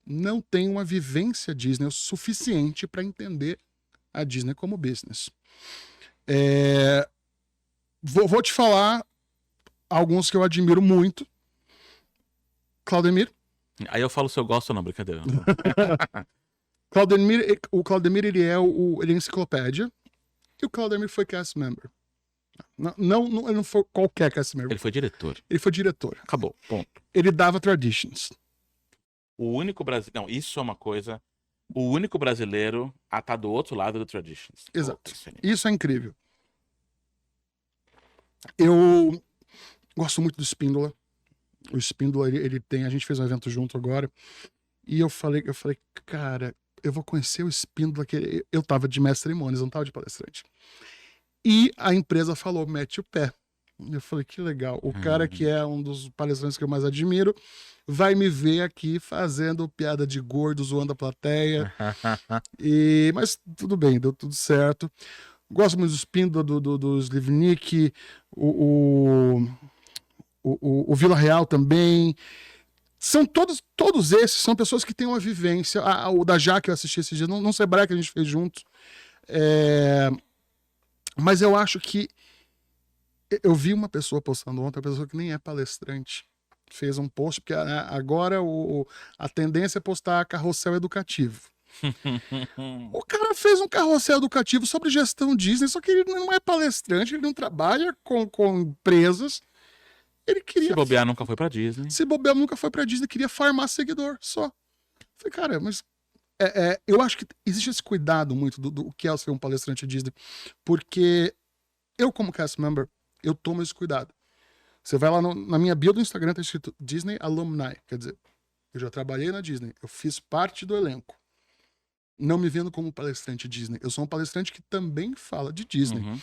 não tem uma vivência Disney o suficiente para entender a Disney como business. Vou te falar alguns que eu admiro muito. Claudemir. Aí eu falo se eu gosto ou não, brincadeira. O Claudemir, ele é enciclopédia. E o Claudemir foi cast member. Ele não foi qualquer cast member. Ele foi diretor. Ele foi diretor. Acabou, ponto. Ele dava traditions. O único brasileiro... Não, isso é uma coisa... O único brasileiro a estar do outro lado do Traditions. Exato. Pô, Isso é incrível. Eu gosto muito do Espíndola. O Espíndola, ele tem... A gente fez um evento junto agora. E eu falei, cara, eu vou conhecer o Espíndola, que eu tava de mestre cerimônias, não tava de palestrante. E a empresa falou, mete o pé. Eu falei, que legal. O cara que é um dos palestrantes que eu mais admiro vai me ver aqui fazendo piada de gordo, zoando a plateia. Mas tudo bem, deu tudo certo. Gosto muito do Espíndola, do Slivnik, o Vila Real também. São todos esses são pessoas que têm uma vivência. O da Jaque eu assisti esse dia, não sei que a gente fez juntos. Mas eu acho que eu vi uma pessoa postando ontem, uma pessoa que nem é palestrante, fez um post, porque agora a tendência é postar carrossel educativo. O cara fez um carrossel educativo sobre gestão Disney, só que ele não é palestrante, ele não trabalha com empresas. Ele queria... Se bobear, nunca foi pra Disney. Se bobear, nunca foi pra Disney, queria farmar seguidor, só. Falei, cara, mas... eu acho que existe esse cuidado muito do que é ser um palestrante Disney, porque eu, como cast member, eu tomo esse cuidado. Você vai lá na minha bio do Instagram, tá escrito Disney Alumni. Quer dizer, eu já trabalhei na Disney, eu fiz parte do elenco. Não me vendo como palestrante Disney. Eu sou um palestrante que também fala de Disney. Uhum.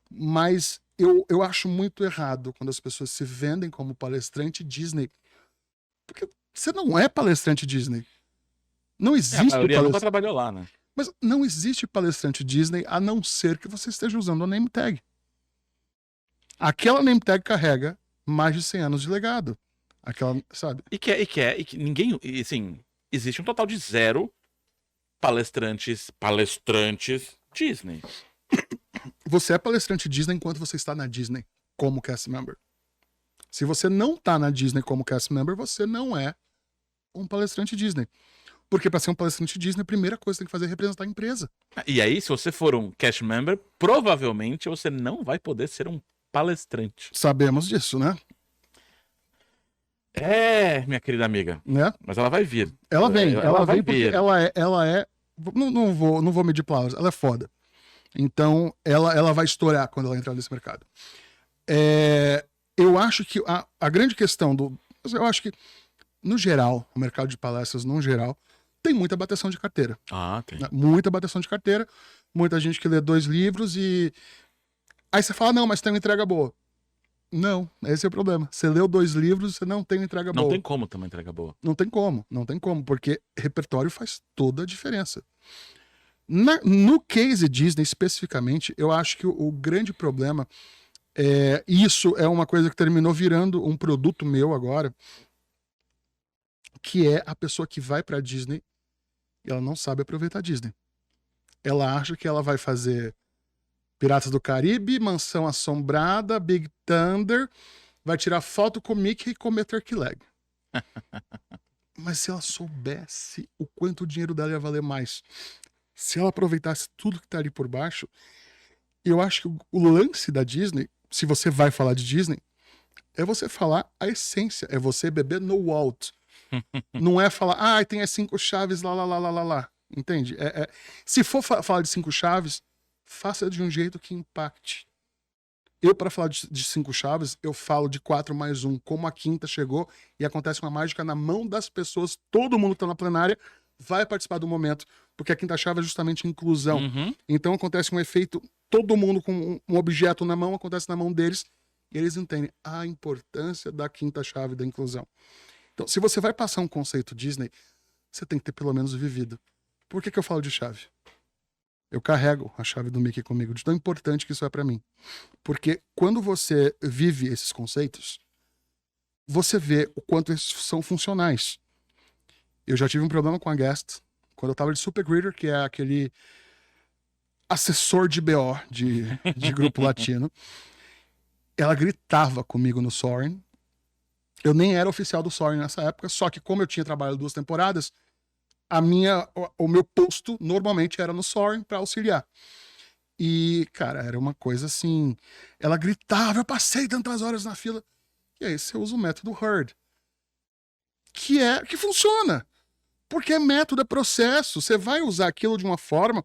Mas eu acho muito errado quando as pessoas se vendem como palestrante Disney. Porque você não é palestrante Disney. Não existe A maioria nunca trabalhou lá, né? Mas não existe palestrante Disney a não ser que você esteja usando a name tag. Aquela name tag carrega mais de 100 anos de legado. Aquela, sabe? E que ninguém... E, assim, existe um total de 0 palestrantes Disney. Você é palestrante Disney enquanto você está na Disney como cast member. Se você não está na Disney como cast member, você não é um palestrante Disney. Porque para ser um palestrante Disney, a primeira coisa que você tem que fazer é representar a empresa. E aí, se você for um cast member, provavelmente você não vai poder ser um palestrante. Sabemos disso, né? Minha querida amiga. Né? Mas ela vai vir. Ela vem vai porque vir. ela é não vou medir palavras, ela é foda. Então, ela vai estourar quando ela entrar nesse mercado. Eu acho que a grande questão eu acho que, no geral, o mercado de palestras, no geral, tem muita bateção de carteira. Tem. Né? Muita bateção de carteira, muita gente que lê 2 livros e... Aí você fala, não, mas tem uma entrega boa. Não, esse é o problema. Você leu 2 livros e você não tem uma entrega boa. Não tem como ter uma entrega boa. Não tem como, porque repertório faz toda a diferença. No case Disney, especificamente, eu acho que o grande problema isso é uma coisa que terminou virando um produto meu agora, que é a pessoa que vai pra Disney e ela não sabe aproveitar a Disney. Ela acha que ela vai fazer Piratas do Caribe, Mansão Assombrada, Big Thunder, vai tirar foto com Mickey e comer turkey leg. Mas se ela soubesse o quanto o dinheiro dela ia valer mais, se ela aproveitasse tudo que tá ali por baixo, eu acho que o lance da Disney, se você vai falar de Disney, é você falar a essência, é você beber no Walt. Não é falar, tem as 5 chaves, lá. Entende? Se for falar de 5 chaves, faça de um jeito que impacte. Eu, para falar de 5 chaves, eu falo de 4 mais 1, como a quinta chegou e acontece uma mágica na mão das pessoas, todo mundo que tá na plenária vai participar do momento, porque a quinta chave é justamente inclusão. Uhum. Então acontece um efeito, todo mundo com um objeto na mão, acontece na mão deles, e eles entendem a importância da quinta chave da inclusão. Então, se você vai passar um conceito Disney, você tem que ter pelo menos vivido. Por que eu falo de chave? Eu carrego a chave do Mickey comigo, de tão importante que isso é pra mim. Porque quando você vive esses conceitos, você vê o quanto eles são funcionais. Eu já tive um problema com a Guest, quando eu tava de Super Greeter, que é aquele assessor de BO de grupo latino. ela gritava comigo no Soaring. Eu nem era oficial do Soaring nessa época, só que como eu tinha trabalhado 2 temporadas, o meu posto normalmente era no Soaring para auxiliar. E, cara, era uma coisa assim, ela gritava, eu passei tantas horas na fila. E aí você usa o método Herd, que funciona. Porque é método, é processo. Você vai usar aquilo de uma forma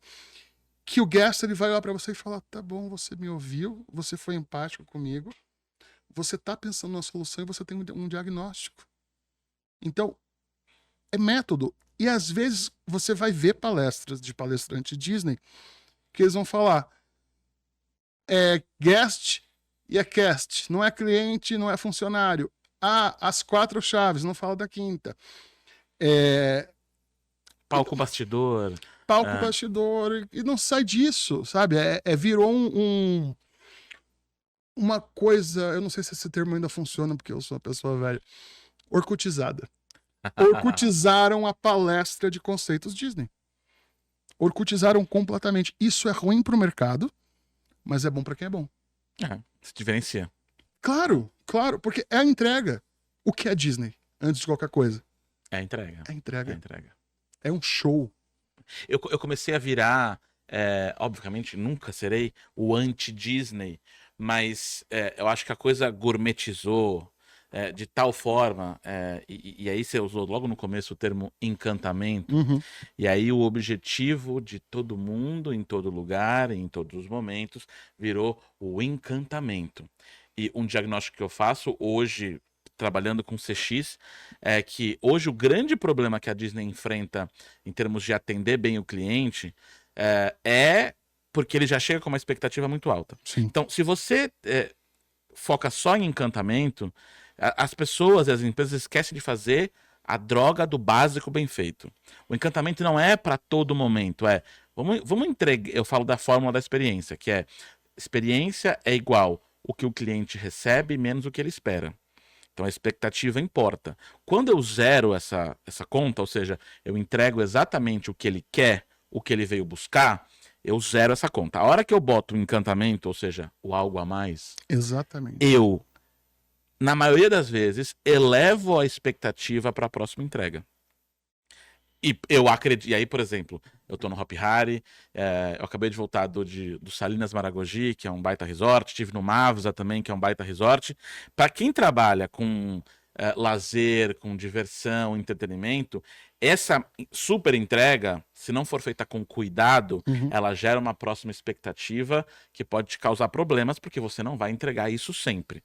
que o guest ele vai olhar para você e falar: tá bom, você me ouviu, você foi empático comigo, você tá pensando na solução e você tem um diagnóstico. Então, é método. E às vezes você vai ver palestras de palestrante Disney que eles vão falar: é guest e é cast, não é cliente, não é funcionário. Ah, as 4 chaves, não fala da quinta. Palco bastidor. Palco bastidor, e não sai disso, sabe? Virou uma coisa, eu não sei se esse termo ainda funciona, porque eu sou uma pessoa velha, orkutizada. Orkutizaram a palestra de conceitos Disney. Orkutizaram completamente. Isso é ruim pro mercado, mas é bom pra quem é bom. Se diferencia. Claro, porque é a entrega. O que é Disney, antes de qualquer coisa? É a entrega. É a entrega. É a entrega. É um show. Eu comecei a virar, obviamente, nunca serei o anti-Disney, mas eu acho que a coisa gourmetizou de tal forma, e aí você usou logo no começo o termo encantamento, Uhum. e aí o objetivo de todo mundo, em todo lugar, em todos os momentos, virou o encantamento. E um diagnóstico que eu faço hoje, trabalhando com CX, é que hoje o grande problema que a Disney enfrenta em termos de atender bem o cliente é porque ele já chega com uma expectativa muito alta. Sim. Então, se você foca só em encantamento, as pessoas e as empresas esquecem de fazer a droga do básico bem feito. O encantamento não é para todo momento, vamos entregar, eu falo da fórmula da experiência, que é experiência é igual o que o cliente recebe menos o que ele espera. Então a expectativa importa. Quando eu zero essa conta, ou seja, eu entrego exatamente o que ele quer, o que ele veio buscar, eu zero essa conta. A hora que eu boto o encantamento, ou seja, o algo a mais, Exatamente. eu, na maioria das vezes, elevo a expectativa para a próxima entrega. E eu acredito. E aí, por exemplo, eu tô no Hop Hari, eu acabei de voltar do Salinas Maragogi, que é um baita resort, estive no Mavsa também, que é um baita resort. Para quem trabalha com lazer, com diversão, entretenimento, essa super entrega, se não for feita com cuidado, ela gera uma próxima expectativa que pode te causar problemas, porque você não vai entregar isso sempre.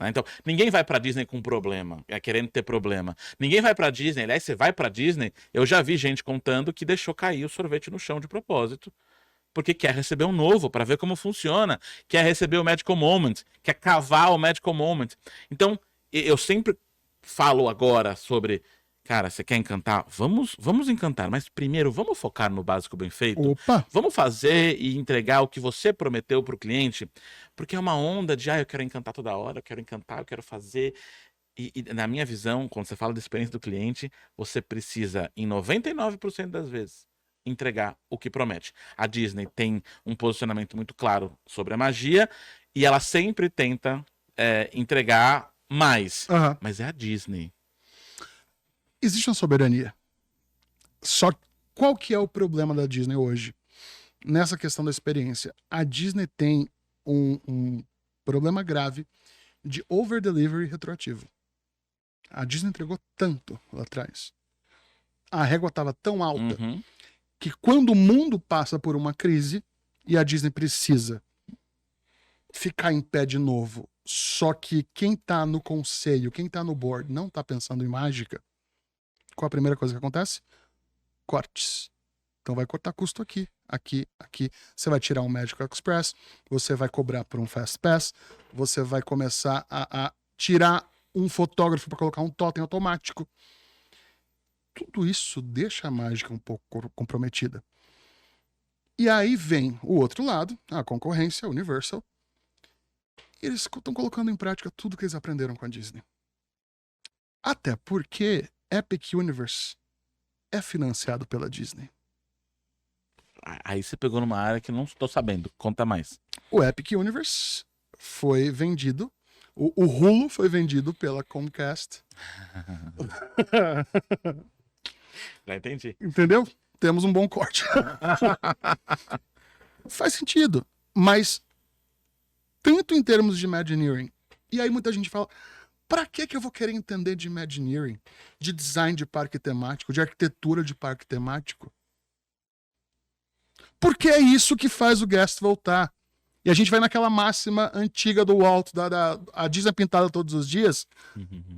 Então, ninguém vai pra Disney com problema, querendo ter problema. Ninguém vai pra Disney, aliás, você vai pra Disney, eu já vi gente contando que deixou cair o sorvete no chão de propósito, porque quer receber um novo, para ver como funciona, quer receber o Magical Moment, quer cavar o Magical Moment. Então, eu sempre falo agora sobre, cara, você quer encantar? Vamos encantar, mas primeiro vamos focar no básico bem feito. Opa! Vamos fazer e entregar o que você prometeu para o cliente, porque é uma onda de, eu quero encantar toda hora, eu quero encantar, eu quero fazer. E na minha visão, quando você fala da experiência do cliente, você precisa, em 99% das vezes, entregar o que promete. A Disney tem um posicionamento muito claro sobre a magia e ela sempre tenta entregar mais. Uhum. Mas é a Disney. Existe uma soberania. Só qual que é o problema da Disney hoje? Nessa questão da experiência. A Disney tem um problema grave de over-delivery retroativo. A Disney entregou tanto lá atrás. A régua estava tão alta que quando o mundo passa por uma crise e a Disney precisa ficar em pé de novo, só que quem tá no conselho, quem tá no board não tá pensando em mágica, qual a primeira coisa que acontece? Cortes. Então vai cortar custo aqui, aqui, aqui. Você vai tirar um Magical Express, você vai cobrar por um Fast Pass, você vai começar a tirar um fotógrafo para colocar um totem automático. Tudo isso deixa a mágica um pouco comprometida. E aí vem o outro lado, a concorrência, a Universal. Eles estão colocando em prática tudo que eles aprenderam com a Disney. Até porque Epic Universe é financiado pela Disney. Aí você pegou numa área que não estou sabendo. Conta mais. O Epic Universe foi vendido. O Hulu foi vendido pela Comcast. Já entendi. Entendeu? Temos um bom corte. Faz sentido. Mas, tanto em termos de Imagineering, e aí muita gente fala, pra que eu vou querer entender de Imagineering, de design de parque temático, de arquitetura de parque temático? Porque é isso que faz o guest voltar. E a gente vai naquela máxima antiga do Walt, a Disney é pintada todos os dias.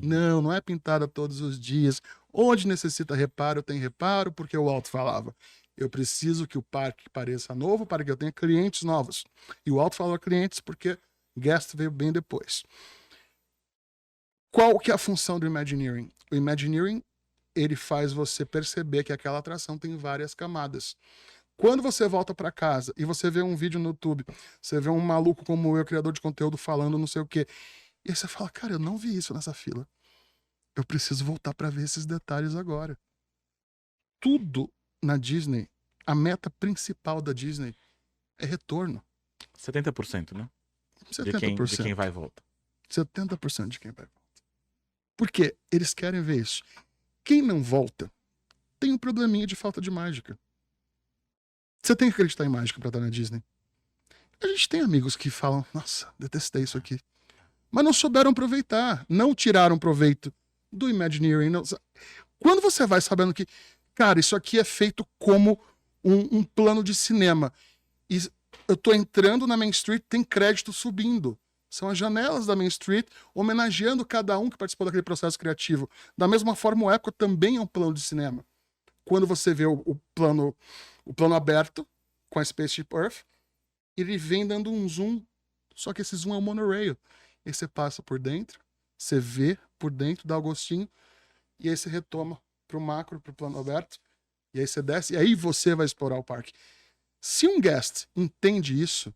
Não é pintada todos os dias. Onde necessita reparo, tem reparo, porque o Walt falava. Eu preciso que o parque pareça novo para que eu tenha clientes novos. E o Walt falava clientes porque guest veio bem depois. Qual que é a função do Imagineering? O Imagineering, ele faz você perceber que aquela atração tem várias camadas. Quando você volta para casa e você vê um vídeo no YouTube, você vê um maluco como eu, criador de conteúdo, falando não sei o quê, e aí você fala, cara, eu não vi isso nessa fila. Eu preciso voltar para ver esses detalhes agora. Tudo na Disney, a meta principal da Disney é retorno. 70%, né? 70%. De quem vai e volta. 70% de quem vai e volta. Por quê? Eles querem ver isso. Quem não volta tem um probleminha de falta de mágica. Você tem que acreditar em mágica pra estar na Disney. A gente tem amigos que falam, nossa, detestei isso aqui. Mas não souberam aproveitar. Não tiraram proveito do Imagineering. Não. Quando você vai sabendo que, cara, isso aqui é feito como um plano de cinema. E eu tô entrando na Main Street, tem crédito subindo. São as janelas da Main Street, homenageando cada um que participou daquele processo criativo. Da mesma forma, o Epcot também é um plano de cinema. Quando você vê o plano aberto, com a Spaceship Earth, ele vem dando um zoom, só que esse zoom é um monorail. Aí você passa por dentro, você vê por dentro, dá o gostinho, e aí você retoma pro macro, pro plano aberto, e aí você desce, e aí você vai explorar o parque. Se um guest entende isso,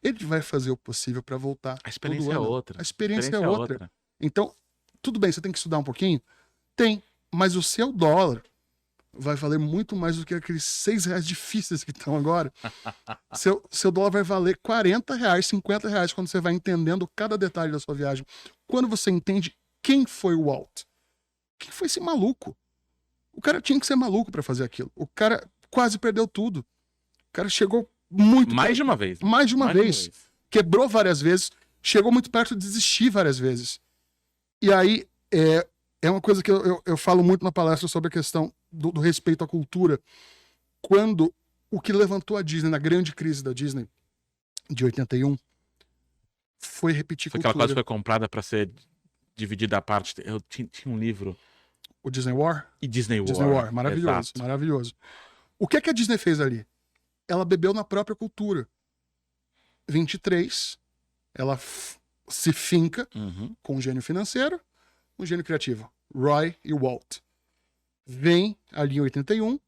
ele vai fazer o possível para voltar. A experiência todo é ano. outra. A experiência é outra. Então, tudo bem, você tem que estudar um pouquinho? Tem, mas o seu dólar vai valer muito mais do que aqueles R$6 difíceis que estão agora. seu dólar vai valer R$40, R$50 quando você vai entendendo cada detalhe da sua viagem. Quando você entende quem foi o Walt. Quem foi esse maluco? O cara tinha que ser maluco para fazer aquilo. O cara quase perdeu tudo. O cara chegou muito... Mais de uma vez. Mais de uma vez. Quebrou várias vezes. Chegou muito perto de desistir várias vezes. E aí, é uma coisa que eu falo muito na palestra sobre a questão do respeito à cultura. Quando o que levantou a Disney, na grande crise da Disney, de 81, foi repetir Foi cultura. aquela quase foi comprada para ser dividida à parte. Eu tinha um livro. O Disney War? E Disney War. Disney War, maravilhoso, Exato. maravilhoso. O que a Disney fez ali? Ela bebeu na própria cultura. 23, ela se finca com um gênio financeiro, um gênio criativo, Roy e Walt. Vem ali em 81,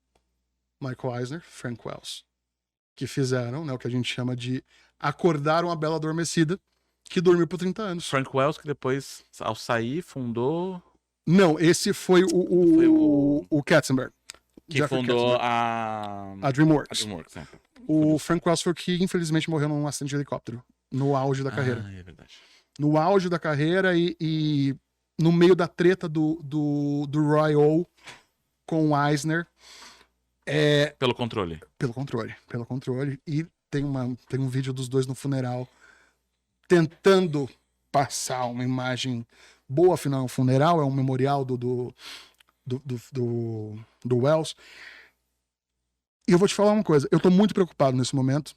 Michael Eisner, Frank Wells, que fizeram, né, o que a gente chama de acordar uma bela adormecida, que dormiu por 30 anos. Frank Wells, que depois, ao sair, fundou... Não, esse foi o Katzenberg. Que Jeffrey fundou Katzenberg. a DreamWorks. DreamWorks, né? O Frank Wells foi o que infelizmente morreu num acidente de helicóptero, no auge da carreira. Ah, é verdade. No auge da carreira e no meio da treta do Roy O com o Eisner. Pelo controle. Pelo controle. E tem um vídeo dos dois no funeral tentando passar uma imagem boa, afinal, um funeral é um memorial do Wells. E eu vou te falar uma coisa, eu tô muito preocupado nesse momento.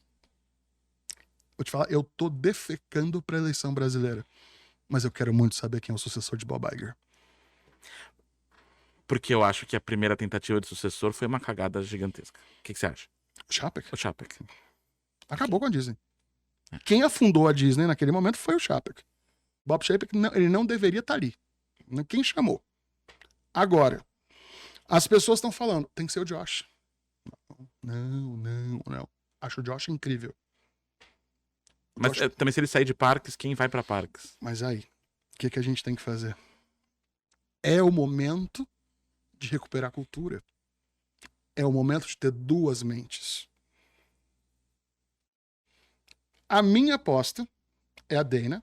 Vou te falar, eu tô defecando pra eleição brasileira. Mas eu quero muito saber quem é o sucessor de Bob Iger. Porque eu acho que a primeira tentativa de sucessor foi uma cagada gigantesca. O que você acha? Chapek? O Chapek. Acabou com a Disney. Quem afundou a Disney naquele momento foi o Chapek. Bob Chapek, ele não deveria estar ali. Quem chamou? Agora, as pessoas estão falando, tem que ser o Josh. Não. Acho o Josh incrível. Mas também se ele sair de parques, quem vai pra parques? Mas aí, o que a gente tem que fazer? É o momento de recuperar a cultura. É o momento de ter duas mentes. A minha aposta é a Dana,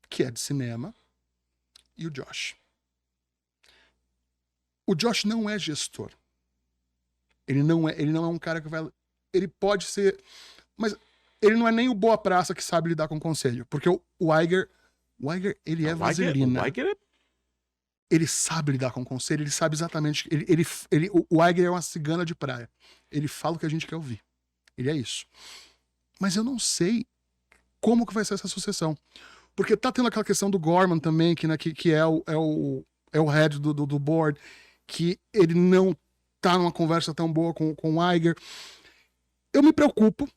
que é de cinema, e o Josh. O Josh não é gestor. Ele não é um cara que vai... Ele pode ser... Mas ele não é nem o boa praça que sabe lidar com conselho. Porque o Iger, ele é vaselina. O Iger é... Ele sabe lidar com conselho, ele sabe exatamente... o Iger é uma cigana de praia. Ele fala o que a gente quer ouvir. Ele é isso. Mas eu não sei como que vai ser essa sucessão. Porque tá tendo aquela questão do Gorman também, que é o head do board, que ele não tá numa conversa tão boa com o Iger. Eu me preocupo,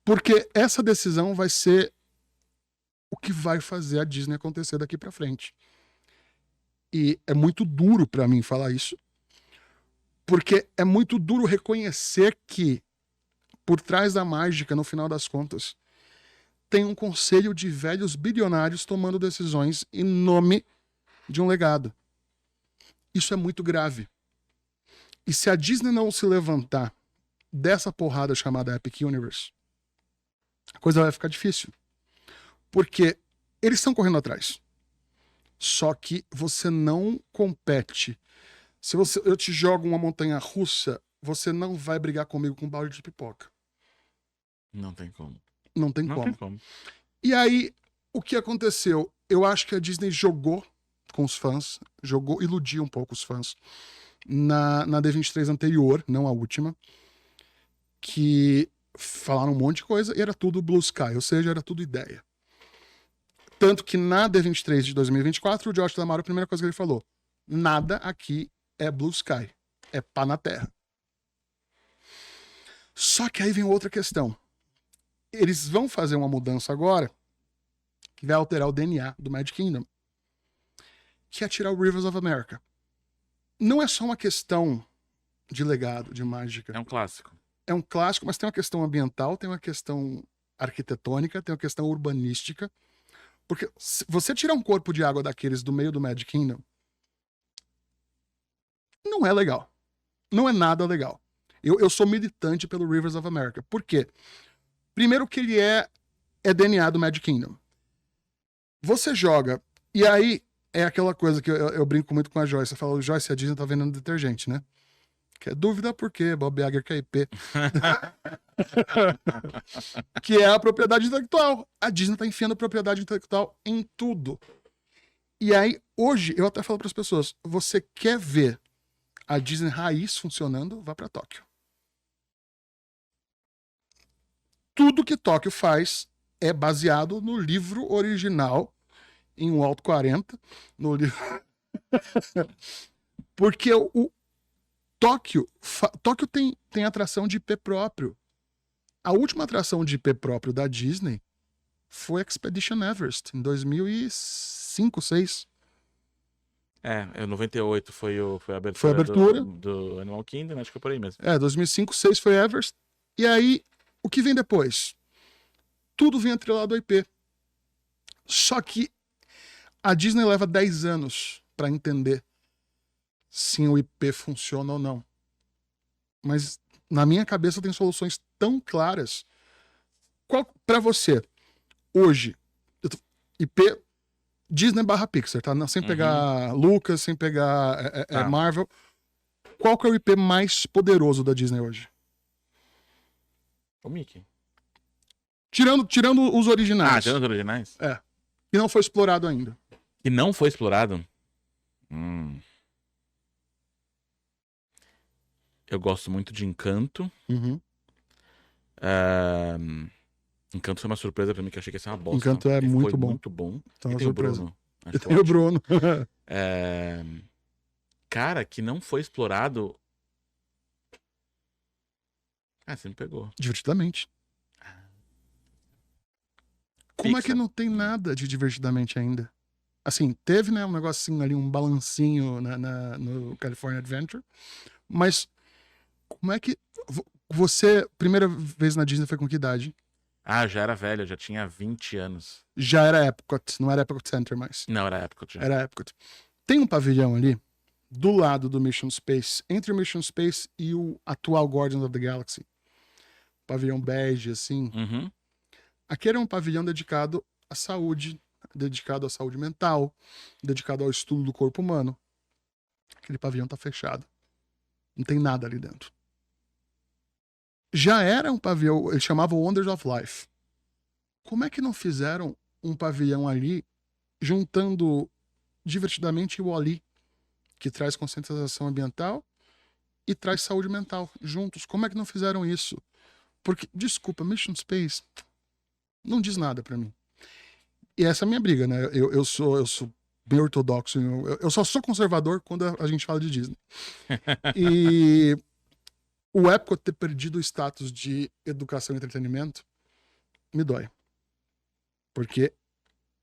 porque essa decisão vai ser o que vai fazer a Disney acontecer daqui pra frente. E é muito duro pra mim falar isso, porque é muito duro reconhecer que por trás da mágica, no final das contas, tem um conselho de velhos bilionários tomando decisões em nome de um legado. Isso é muito grave. E se a Disney não se levantar dessa porrada chamada Epic Universe, a coisa vai ficar difícil. Porque eles estão correndo atrás. Só que você não compete. Se eu te jogo uma montanha russa, você não vai brigar comigo com um balde de pipoca. Não tem como. Não tem Não como. tem como. E aí, o que aconteceu? Eu acho que a Disney jogou com os fãs, iludiu um pouco os fãs na D23 anterior, não a última, que falaram um monte de coisa e era tudo Blue Sky, ou seja, era tudo ideia. Tanto que na D23 de 2024, o Josh D'Amaro, a primeira coisa que ele falou, nada aqui é Blue Sky, é pá na terra. Só que aí vem outra questão. Eles vão fazer uma mudança agora que vai alterar o DNA do Magic Kingdom, que é tirar o Rivers of America. Não é só uma questão de legado, de mágica. É um clássico. É um clássico, mas tem uma questão ambiental, tem uma questão arquitetônica, tem uma questão urbanística. Porque se você tirar um corpo de água daqueles do meio do Magic Kingdom, não é legal. Não é nada legal. Eu sou militante pelo Rivers of America. Por quê? Primeiro que ele é DNA do Magic Kingdom. Você joga, e aí é aquela coisa que eu brinco muito com a Joyce. Eu falo, Joyce, a Disney tá vendendo detergente, né? Que é dúvida por quê? Bob Iger quer IP. Que é a propriedade intelectual. A Disney tá enfiando propriedade intelectual em tudo. E aí, hoje, eu até falo para as pessoas, você quer ver a Disney raiz funcionando, vá para Tóquio. Tudo que Tóquio faz é baseado no livro original, em um Alto 40, no livro... Porque o Tóquio tem atração de IP próprio. A última atração de IP próprio da Disney foi Expedition Everest, em 2005, 2006. Em 98 foi a abertura, Foi a abertura. Do Animal Kingdom, acho que foi por aí mesmo. 2005, 2006 foi Everest. E aí, o que vem depois? Tudo vem atrelado ao IP. Só que a Disney leva 10 anos para entender se o IP funciona ou não. Mas na minha cabeça tem soluções tão claras. Qual para você hoje? IP Disney / Pixar, tá? Sem pegar Lucas, sem pegar Marvel. Qual que é o IP mais poderoso da Disney hoje? O Mickey. Tirando os originais. Tirando os originais? Que não foi explorado ainda. Que não foi explorado? Eu gosto muito de Encanto. Uhum. Encanto foi uma surpresa pra mim, que eu achei que ia ser uma bosta. Encanto é muito foi bom. muito bom. Então, E uma tem o surpresa. Bruno. Acho Tem o ótimo. Bruno. Cara, que não foi explorado... você me pegou. Divertidamente. Como é que Pixar. não tem nada de Divertidamente ainda? Assim, teve, né, um negocinho ali, um balancinho no California Adventure, mas como é que... Você, primeira vez na Disney foi com que idade? Já era velho, eu já tinha 20 anos. Já era Epcot, não era Epcot Center mais. Não, era Epcot já. Era Epcot. Tem um pavilhão ali, do lado do Mission Space, entre o Mission Space e o atual Guardians of the Galaxy. Pavilhão bege, assim. Uhum. Aquele era um pavilhão dedicado à saúde, dedicado à saúde mental, dedicado ao estudo do corpo humano. Aquele pavilhão tá fechado. Não tem nada ali dentro. Já era um pavilhão, ele chamava Wonders of Life. Como é que não fizeram um pavilhão ali, juntando divertidamente o Ali, que traz conscientização ambiental e traz saúde mental juntos? Como é que não fizeram isso? Porque, desculpa, Mission Space não diz nada pra mim. E essa é a minha briga, né? Eu sou bem ortodoxo, eu só sou conservador quando a gente fala de Disney. E o Epcot ter perdido o status de educação e entretenimento me dói. Porque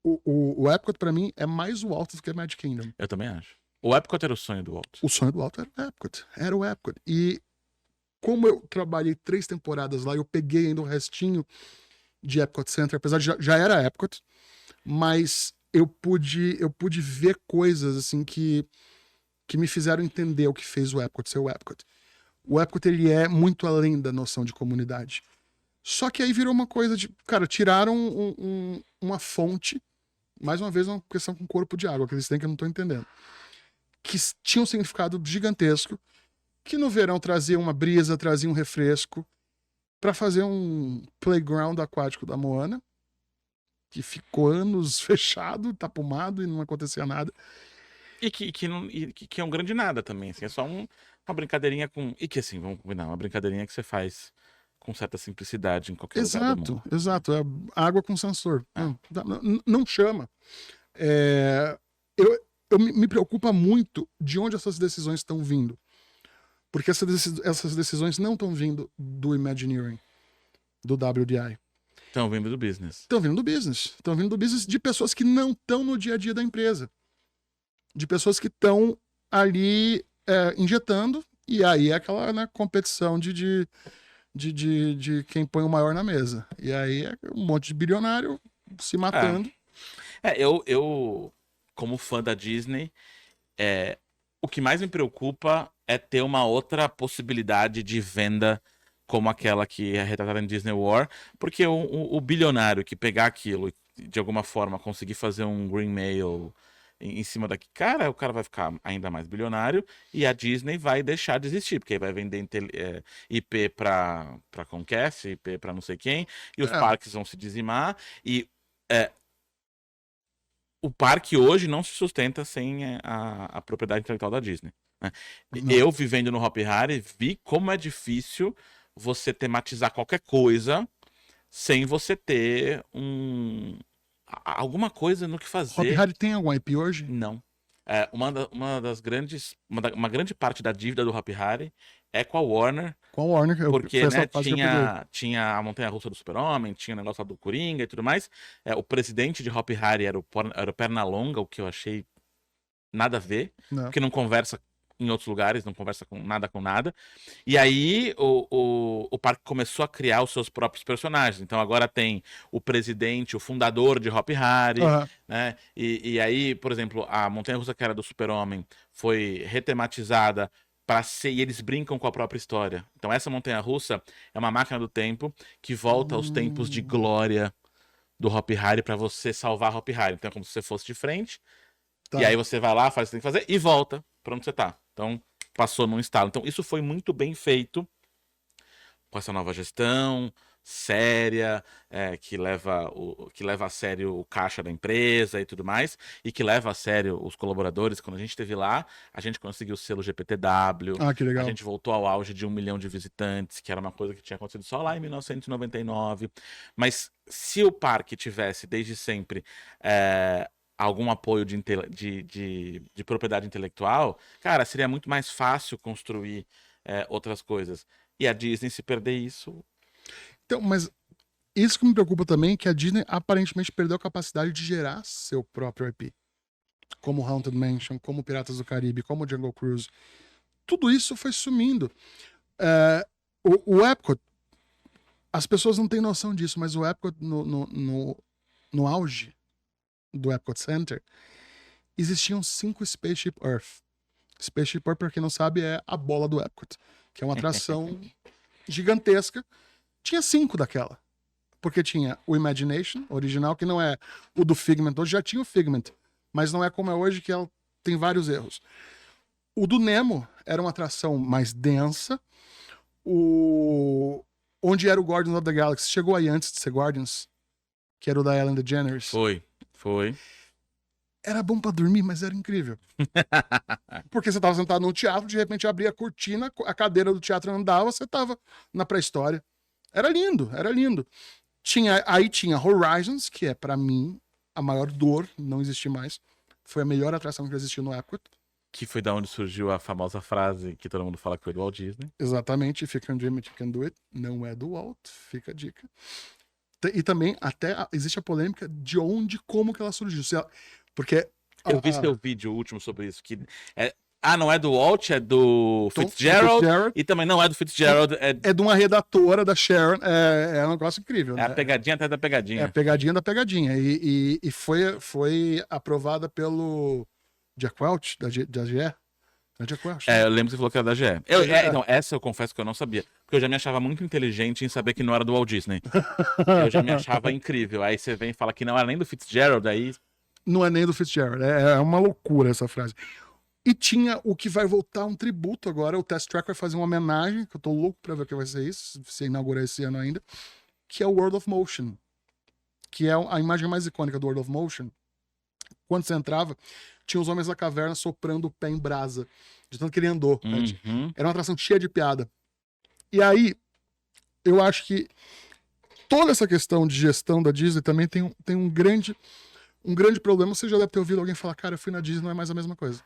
o Epcot, pra mim, é mais o Alto do que a Magic Kingdom. Eu também acho. O Epcot era o sonho do Walt. O sonho do Alto era o Epcot. Era o Epcot. E como eu trabalhei 3 temporadas lá, eu peguei ainda o restinho de Epcot Center, apesar de já era Epcot, mas eu pude ver coisas assim que me fizeram entender o que fez o Epcot ser o Epcot. O Epcot, ele é muito além da noção de comunidade. Só que aí virou uma coisa de... Cara, tiraram uma fonte, mais uma vez uma questão com corpo de água, que eles têm que eu não tô entendendo, que tinha um significado gigantesco, que no verão trazia uma brisa, trazia um refresco, para fazer um playground aquático da Moana, que ficou anos fechado, tapumado e não acontecia nada. E que é um grande nada também, assim, é só uma brincadeirinha com... E que assim, vamos combinar, uma brincadeirinha que você faz com certa simplicidade em qualquer lugar do mundo. Exato. É água com sensor. É. Não chama. Me preocupa muito de onde essas decisões estão vindo. Porque essas decisões não estão vindo do Imagineering, do WDI. Estão vindo do business. Estão vindo do business. Estão vindo do business de pessoas que não estão no dia a dia da empresa. De pessoas que estão ali injetando, e aí é aquela, né, competição de quem põe o maior na mesa. E aí é um monte de bilionário se matando. Eu como fã da Disney, o que mais me preocupa é ter uma outra possibilidade de venda como aquela que é retratada em Disney World, porque o bilionário que pegar aquilo e de alguma forma conseguir fazer um green mail em cima daqui, cara, o cara vai ficar ainda mais bilionário e a Disney vai deixar de existir, porque aí vai vender IP pra Comcast, IP pra não sei quem, e os parques vão se dizimar, e o parque hoje não se sustenta sem a propriedade intelectual da Disney, né? Eu, vivendo no Hopi Hari, vi como é difícil você tematizar qualquer coisa sem você ter alguma coisa no que fazer. Hopi Hari tem algum IP hoje? Não. Uma grande parte da dívida do Hopi Hari é com a Warner. Com a Warner, porque né, tinha a Montanha-Russa do Super-Homem, tinha o negócio lá do Coringa e tudo mais. O presidente de Hopi Hari era o Pernalonga, o que eu achei nada a ver, porque não conversa em outros lugares, não conversa com nada. E aí o parque começou a criar os seus próprios personagens. Então agora tem o presidente, o fundador de Hopi Hari, né? E aí, por exemplo, a montanha-russa que era do Super-Homem foi retematizada para ser, e eles brincam com a própria história. Então essa montanha-russa é uma máquina do tempo que volta aos tempos de glória do Hopi Hari para você salvar Hopi Hari. Então é como se você fosse de frente, e aí você vai lá, faz o que tem que fazer e volta pra onde você tá. Então, passou num estalo. Então, isso foi muito bem feito com essa nova gestão séria, que leva a sério o caixa da empresa e tudo mais, e que leva a sério os colaboradores. Quando a gente esteve lá, a gente conseguiu o selo GPTW. Que legal. A gente voltou ao auge de 1 milhão de visitantes, que era uma coisa que tinha acontecido só lá em 1999. Mas se o parque tivesse, desde sempre, algum apoio de propriedade intelectual, cara, seria muito mais fácil construir outras coisas. E a Disney, se perder isso... Então, mas isso que me preocupa também, que a Disney aparentemente perdeu a capacidade de gerar seu próprio IP. Como Haunted Mansion, como Piratas do Caribe, como Jungle Cruise. Tudo isso foi sumindo. O Epcot, as pessoas não têm noção disso, mas o Epcot no auge do Epcot Center, existiam 5 Spaceship Earth. Spaceship Earth, pra quem não sabe, é a bola do Epcot, que é uma atração gigantesca. Tinha 5 daquela. Porque tinha o Imagination original, que não é o do Figment. Hoje já tinha o Figment, mas não é como é hoje, que ela tem vários erros. O do Nemo era uma atração mais densa. Onde era o Guardians of the Galaxy chegou aí antes de ser Guardians, que era o da Ellen DeGeneres. Foi. Era bom pra dormir, mas era incrível. Porque você tava sentado no teatro, de repente abria a cortina, a cadeira do teatro andava, você tava na pré-história. Era lindo, era lindo. Aí tinha Horizons, que é, pra mim, a maior dor, não existe mais. Foi a melhor atração que existiu no Epcot. Que foi da onde surgiu a famosa frase que todo mundo fala que foi do Walt Disney. Exatamente, if you can dream it, you can do it. Não é do Walt, fica a dica. E também, existe a polêmica de onde, como que ela surgiu. Porque... Eu vi seu vídeo último sobre isso, que não é do Walt, é do Fitzgerald, e também não é do Fitzgerald. É de uma redatora da Sharon, é um negócio incrível. É a pegadinha até da pegadinha. É a pegadinha da pegadinha. E foi aprovada pelo Jack Welch, da GE. É Jack Welch. Eu lembro que você falou que era da GE. Então, essa eu confesso que eu não sabia. Porque eu já me achava muito inteligente em saber que não era do Walt Disney. Eu já me achava incrível. Aí você vem e fala que não era nem do Fitzgerald, aí... Não é nem do Fitzgerald. É uma loucura essa frase. E tinha o que vai voltar um tributo agora. O Test Track vai fazer uma homenagem, que eu tô louco pra ver o que vai ser isso, se inaugurar esse ano ainda, que é o World of Motion. Que é a imagem mais icônica do World of Motion. Quando você entrava, tinha os Homens da Caverna soprando o pé em brasa, de tanto que ele andou. Uhum. Era uma atração cheia de piada. E aí, eu acho que toda essa questão de gestão da Disney também tem um grande problema. Você já deve ter ouvido alguém falar, cara, eu fui na Disney, não é mais a mesma coisa.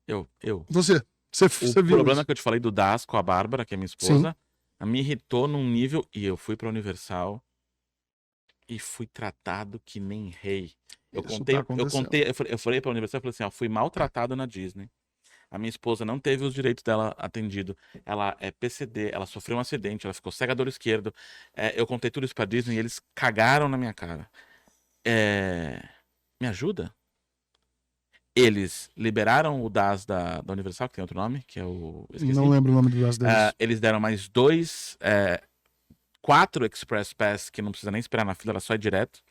Você O viu problema isso? que eu te falei do Das com a Bárbara, que é minha esposa, me irritou num nível, e eu fui pra Universal e fui tratado que nem rei. Eu falei pra Universal, eu falei assim, fui maltratado na Disney. A minha esposa não teve os direitos dela atendido. Ela é PCD, ela sofreu um acidente, ela ficou cega do olho esquerdo. Eu contei tudo isso pra Disney e eles cagaram na minha cara. Me ajuda? Eles liberaram o DAS da Universal, que tem outro nome, que é o... esqueci. Não lembro o nome do DAS deles. Eles deram mais 4 Express Pass, que não precisa nem esperar na fila, era só ir direto.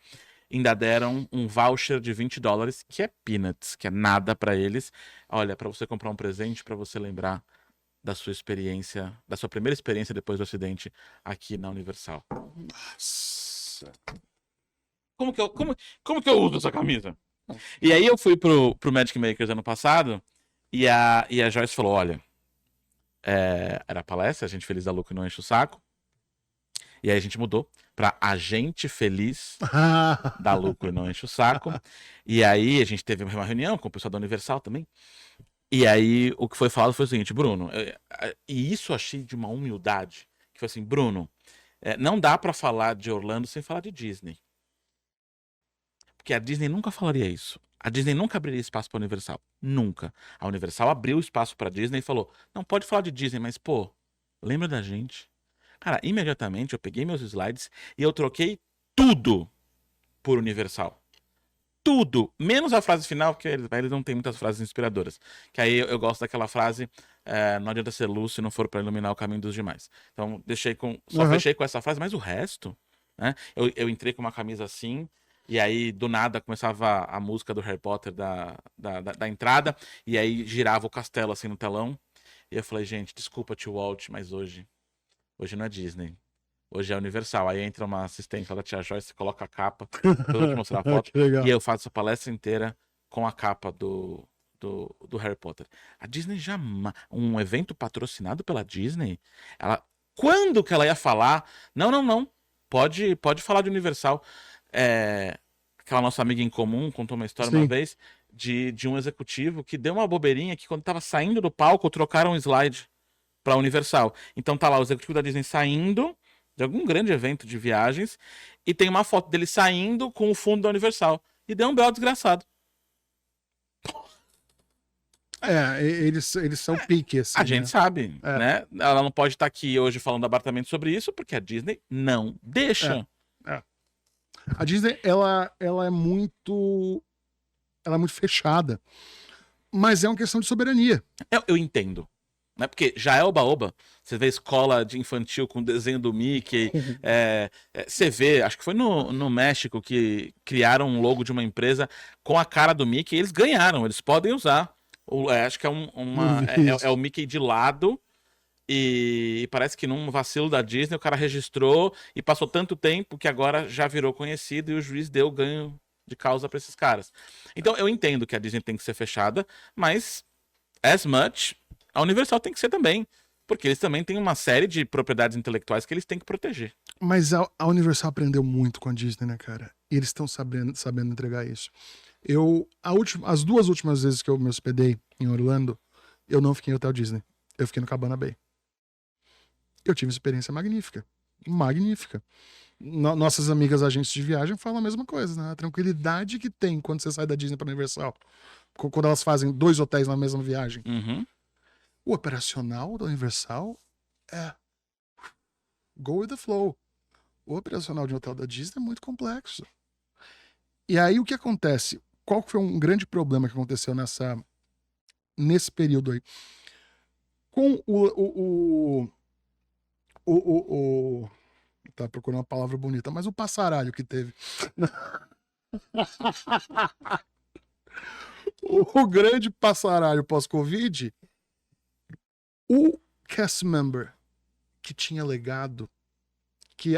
Ainda deram um voucher de $20, que é peanuts, que é nada pra eles. Olha, pra você comprar um presente, pra você lembrar da sua experiência, da sua primeira experiência depois do acidente aqui na Universal. Nossa. Como que eu uso essa camisa? E aí eu fui pro Magic Makers ano passado e a Joyce falou, olha, era palestra, a gente feliz da Luca não enche o saco. E aí a gente mudou pra a gente feliz da Luca não enche o saco. E aí a gente teve uma reunião com o pessoal da Universal também. E aí o que foi falado foi o seguinte, Bruno, e isso eu achei de uma humildade, que foi assim, Bruno, não dá pra falar de Orlando sem falar de Disney. Porque a Disney nunca falaria isso. A Disney nunca abriria espaço pra Universal. Nunca. A Universal abriu espaço pra Disney e falou, não, pode falar de Disney, mas, pô, lembra da gente. Cara, imediatamente eu peguei meus slides e eu troquei tudo por Universal. Tudo. Menos a frase final, porque eles não têm muitas frases inspiradoras. Que aí eu gosto daquela frase, não adianta ser luz se não for pra iluminar o caminho dos demais. Então, fechei com essa frase, mas o resto, né? Eu entrei com uma camisa assim, e aí, do nada, começava a música do Harry Potter da entrada, e aí girava o castelo assim no telão. E eu falei, gente, desculpa, tio Walt, mas hoje não é Disney. Hoje é Universal. Aí entra uma assistente lá da tia Joyce, coloca a capa, depois eu vou te mostrar a foto, e eu faço a palestra inteira com a capa do Harry Potter. A Disney jamais... Um evento patrocinado pela Disney, quando que ela ia falar? Não. Pode falar de Universal. Aquela nossa amiga em comum contou uma história uma vez de um executivo que deu uma bobeirinha que quando tava saindo do palco trocaram um slide pra Universal. Então tá lá o executivo da Disney saindo de algum grande evento de viagens e tem uma foto dele saindo com o fundo da Universal. E deu um belo desgraçado. Eles são pique, assim. A gente sabe, né? Ela não pode estar aqui hoje falando abertamente sobre isso porque a Disney não deixa. A Disney, ela é muito fechada, mas é uma questão de soberania. Eu entendo. Né? Porque já é oba-oba. Você vê escola de infantil com desenho do Mickey. Você vê, acho que foi no México que criaram um logo de uma empresa com a cara do Mickey e eles ganharam, eles podem usar. Acho que é é o Mickey de lado. E parece que num vacilo da Disney o cara registrou e passou tanto tempo que agora já virou conhecido e o juiz deu ganho de causa pra esses caras. Então eu entendo que a Disney tem que ser fechada, mas as much a Universal tem que ser também, porque eles também têm uma série de propriedades intelectuais que eles têm que proteger. Mas a Universal aprendeu muito com a Disney, né, cara? E eles estão sabendo entregar isso. As 2 últimas vezes que eu me hospedei em Orlando, eu não fiquei em Hotel Disney. Eu fiquei no Cabana Bay. Eu tive uma experiência magnífica. Magnífica. Nossas amigas agentes de viagem falam a mesma coisa, né? A tranquilidade que tem quando você sai da Disney para Universal. Quando elas fazem 2 hotéis na mesma viagem. Uhum. O operacional da Universal é go with the flow. O operacional de um hotel da Disney é muito complexo. E aí o que acontece? Qual foi um grande problema que aconteceu nesse período aí? Com tá procurando uma palavra bonita, mas o passaralho que teve. O grande passaralho pós-Covid, o cast member que tinha legado, que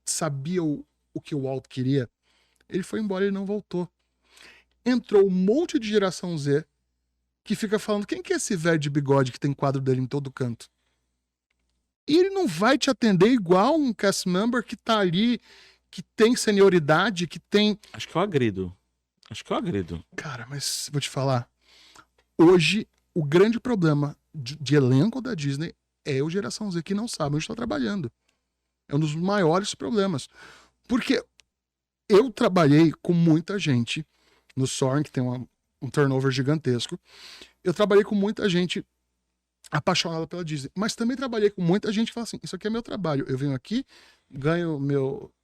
sabia o que o Walt queria, ele foi embora e não voltou. Entrou um monte de geração Z que fica falando, quem que é esse velho de bigode que tem quadro dele em todo canto? E ele não vai te atender igual um cast member que tá ali, que tem senioridade, que tem... Acho que eu agrido. Cara, mas vou te falar, hoje o grande problema de elenco da Disney é o geração Z que não sabe onde está trabalhando. É um dos maiores problemas. Porque eu trabalhei com muita gente no Soaring, que tem um turnover gigantesco. Eu trabalhei com muita gente apaixonada pela Disney. Mas também trabalhei com muita gente que fala assim, isso aqui é meu trabalho. Eu venho aqui, ganho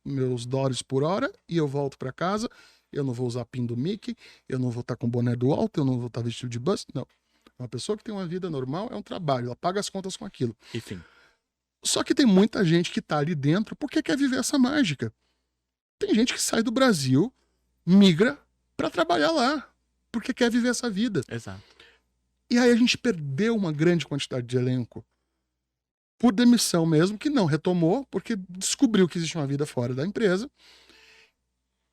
meus dólares por hora e eu volto para casa. Eu não vou usar pin do Mickey, eu não vou estar com boné do Walt, eu não vou estar vestido de Buzz. Não. Uma pessoa que tem uma vida normal é um trabalho, ela paga as contas com aquilo. Enfim. Só que tem muita gente que tá ali dentro porque quer viver essa mágica. Tem gente que sai do Brasil, migra para trabalhar lá, porque quer viver essa vida. Exato. E aí a gente perdeu uma grande quantidade de elenco por demissão mesmo, que não retomou, porque descobriu que existe uma vida fora da empresa.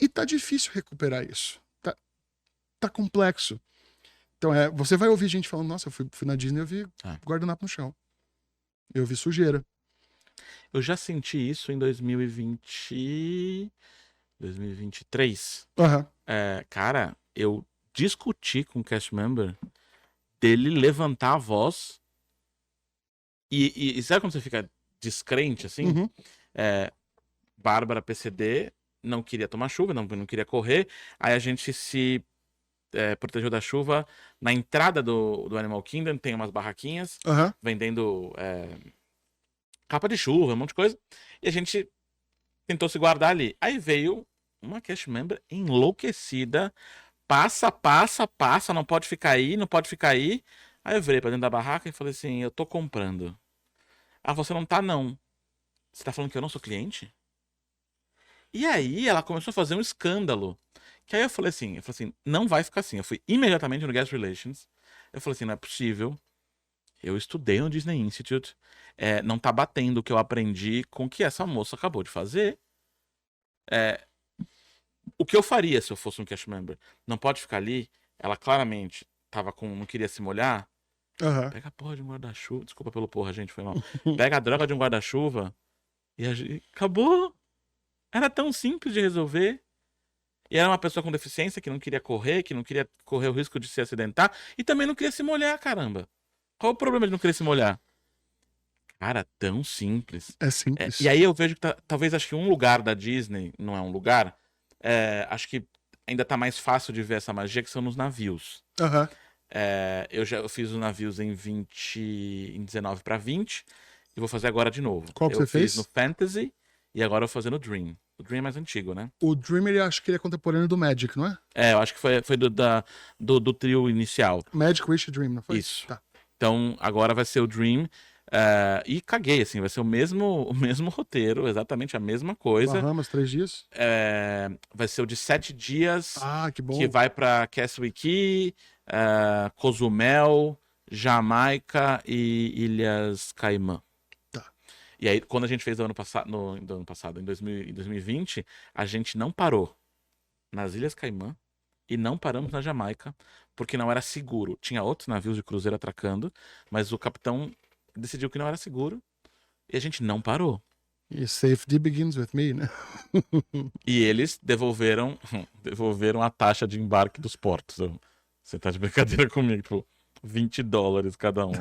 E tá difícil recuperar isso. Tá complexo. Então você vai ouvir gente falando, nossa, eu fui na Disney e eu vi guardanapo no chão. Eu vi sujeira. Eu já senti isso em 2023. Uhum. Cara, eu discuti com o cast member dele levantar a voz e sabe quando você fica descrente, assim? Uhum. Bárbara PCD não queria tomar chuva, não queria correr, aí a gente se protegeu da chuva. Na entrada do Animal Kingdom tem umas barraquinhas vendendo capa de chuva, um monte de coisa, e a gente tentou se guardar ali. Aí veio uma cast member enlouquecida, passa, não pode ficar aí, não pode ficar aí. Aí eu virei pra dentro da barraca e falei assim, eu tô comprando. Ah, você não tá não. Você tá falando que eu não sou cliente? E aí ela começou a fazer um escândalo. Que aí eu falei assim, não vai ficar assim. Eu fui imediatamente no Guest Relations. Eu falei assim, não é possível. Eu estudei no Disney Institute. Não tá batendo o que eu aprendi com o que essa moça acabou de fazer. O que eu faria se eu fosse um cast member? Não pode ficar ali. Ela claramente não queria se molhar. Pega a porra de um guarda-chuva. Desculpa pelo porra, gente, foi mal. Pega a droga de um guarda-chuva e acabou. Era tão simples de resolver. E era uma pessoa com deficiência que não queria correr o risco de se acidentar e também não queria se molhar, caramba. Qual o problema de não querer se molhar? Cara, tão simples. É simples. E aí eu vejo que talvez acho que um lugar da Disney, não é um lugar, acho que ainda tá mais fácil de ver essa magia, que são nos navios. Eu fiz os navios em 19 para 20 e vou fazer agora de novo. Qual que você fez? Eu fiz no Fantasy e agora eu vou fazer no Dream. O Dream é mais antigo, né? O Dream, acho que ele é contemporâneo do Magic, não é? Eu acho que foi do trio inicial. Magic, Wish e Dream, não foi? Isso. Tá. Então, agora vai ser o Dream. E caguei, assim, vai ser o mesmo roteiro, exatamente a mesma coisa. Bahamas, 3 dias? Vai ser o de 7 dias, Ah, que bom. que vai pra Castaway Cay, Cozumel, Jamaica e Ilhas Caimã. Tá. E aí, quando a gente fez em 2020, a gente não parou nas Ilhas Caimã e não paramos na Jamaica, porque não era seguro. Tinha outros navios de cruzeiro atracando, mas o capitão decidiu que não era seguro e a gente não parou. E safety begins with me, né? E eles devolveram a taxa de embarque dos portos. Você tá de brincadeira comigo, tipo, $20 cada um.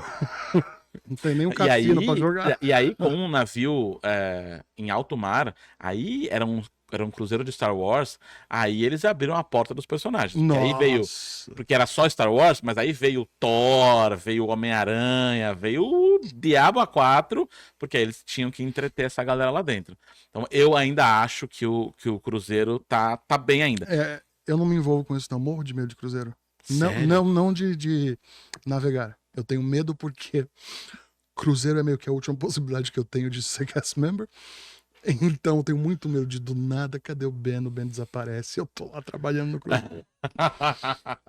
Não tem nenhum E cassino aí, pra jogar. e aí, com um navio em alto mar, aí era um cruzeiro de Star Wars, aí eles abriram a porta dos personagens. E aí veio, porque era só Star Wars, mas aí veio o Thor, veio o Homem-Aranha, veio o Diabo A4, porque aí eles tinham que entreter essa galera lá dentro. Então eu ainda acho que o cruzeiro tá bem ainda. Eu não me envolvo com isso, não. Morro de medo de cruzeiro. Sério? Não de navegar. Eu tenho medo porque cruzeiro é meio que a última possibilidade que eu tenho de ser cast member. Então eu tenho muito medo de do nada, cadê o Ben? O Ben desaparece, eu tô lá trabalhando no cruzeiro.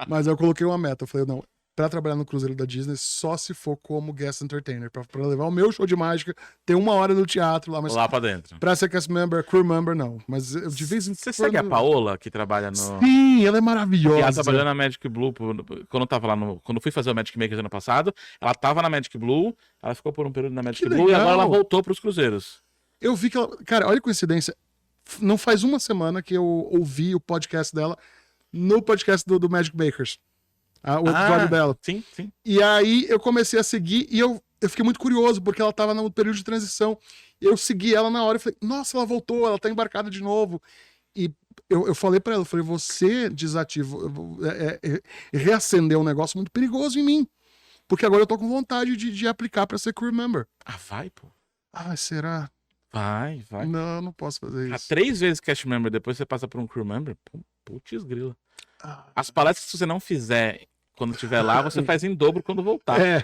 Mas eu coloquei uma meta, eu falei, não, pra trabalhar no cruzeiro da Disney, só se for como guest entertainer, pra levar o meu show de mágica, ter 1 hora no teatro lá, mas Lá pra dentro. pra ser cast member, crew member, não. Mas eu, de vez em Você segue a Paola, que trabalha no... Sim, ela é maravilhosa. E ela trabalhou na Magic Blue, quando eu tava lá quando eu fui fazer o Magic Makers ano passado, ela tava na Magic Blue, ela ficou por um período na Magic Que Blue e agora legal. ela voltou pros cruzeiros. Eu vi que ela. Cara, olha a coincidência. Não faz uma semana que eu ouvi o podcast dela no podcast do Magic Makers. O episódio dela. Sim, sim. E aí eu comecei a seguir e eu fiquei muito curioso, porque ela tava no período de transição. Eu segui ela na hora e falei, nossa, ela voltou, ela tá embarcada de novo. E eu falei pra ela, eu falei, você desativou, reacendeu um negócio muito perigoso em mim. Porque agora eu tô com vontade de aplicar pra ser crew member. Ah, vai, pô. Ah, será? Vai. Não, não posso fazer isso. 3 vezes cast member, depois você passa por um crew member, putz grila. Ah. As palestras, se você não fizer quando estiver lá, você faz em dobro quando voltar. É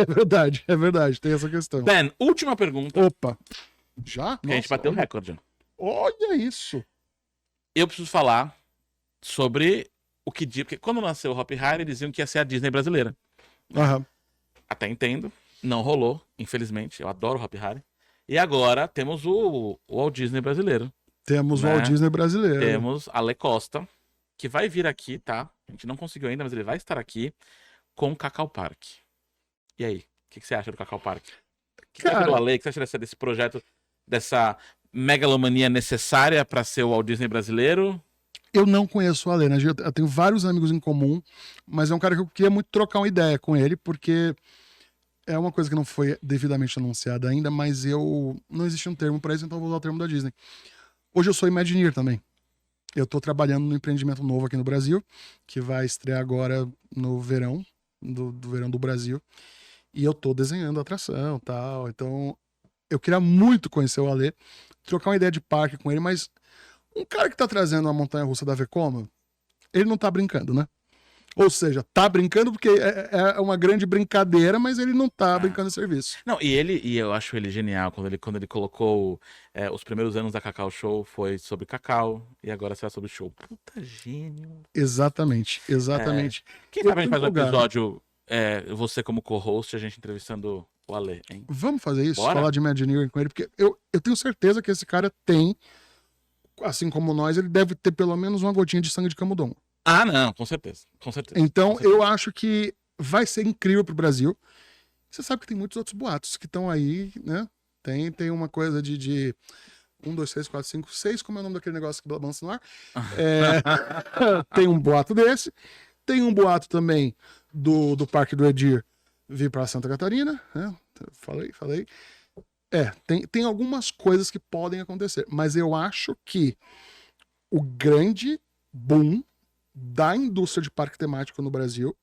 verdade, tem essa questão. Ben, última pergunta, Opa, já? que a gente bateu o recorde. Olha isso. Eu preciso falar sobre o que diz, porque quando nasceu o Hop Hari, eles diziam que ia ser a Disney brasileira. Aham. Até entendo, não rolou, infelizmente. Eu adoro o Hop Hari. E agora temos o Walt Disney brasileiro. Temos o Né? Walt Disney brasileiro. Temos Ale Costa, que vai vir aqui, tá? A gente não conseguiu ainda, mas ele vai estar aqui com o Cacau Park. E aí, o que você acha do Cacau Park? O que você acha do Ale? O que você acha desse projeto, dessa megalomania necessária para ser o Walt Disney brasileiro? Eu não conheço o Ale, né? Eu tenho vários amigos em comum, mas é um cara que eu queria muito trocar uma ideia com ele, porque é uma coisa que não foi devidamente anunciada ainda, mas não existe um termo para isso, então eu vou usar o termo da Disney. Hoje eu sou Imagineer também. Eu estou trabalhando no empreendimento novo aqui no Brasil, que vai estrear agora no verão, do verão do Brasil. E eu estou desenhando a atração e tal. Então, eu queria muito conhecer o Ale, trocar uma ideia de parque com ele, mas um cara que tá trazendo uma montanha-russa da Vekoma, ele não tá brincando, né? Ou seja, tá brincando porque é uma grande brincadeira, mas ele não tá brincando em serviço. Não, e eu acho ele genial, quando ele colocou os primeiros anos da Cacau Show foi sobre Cacau, e agora será sobre show. Puta gênio. Exatamente. Quem Eu sabe a gente tô faz um empolgado. episódio, você como co-host, a gente entrevistando o Ale, hein? Vamos fazer isso, Bora? falar de Imagineering com ele, porque eu tenho certeza que esse cara tem, assim como nós, ele deve ter pelo menos uma gotinha de sangue de camundongo. Ah, não, com certeza. Então, eu acho que vai ser incrível pro Brasil. Você sabe que tem muitos outros boatos que estão aí, né? Tem uma coisa de 1, 2, 3, 4, 5, 6, como é o nome daquele negócio que balança no ar? Tem um boato desse. Tem um boato também do Parque do Edir vir para Santa Catarina, né? Falei. Tem algumas coisas que podem acontecer, mas eu acho que o grande boom da indústria de parque temático no Brasil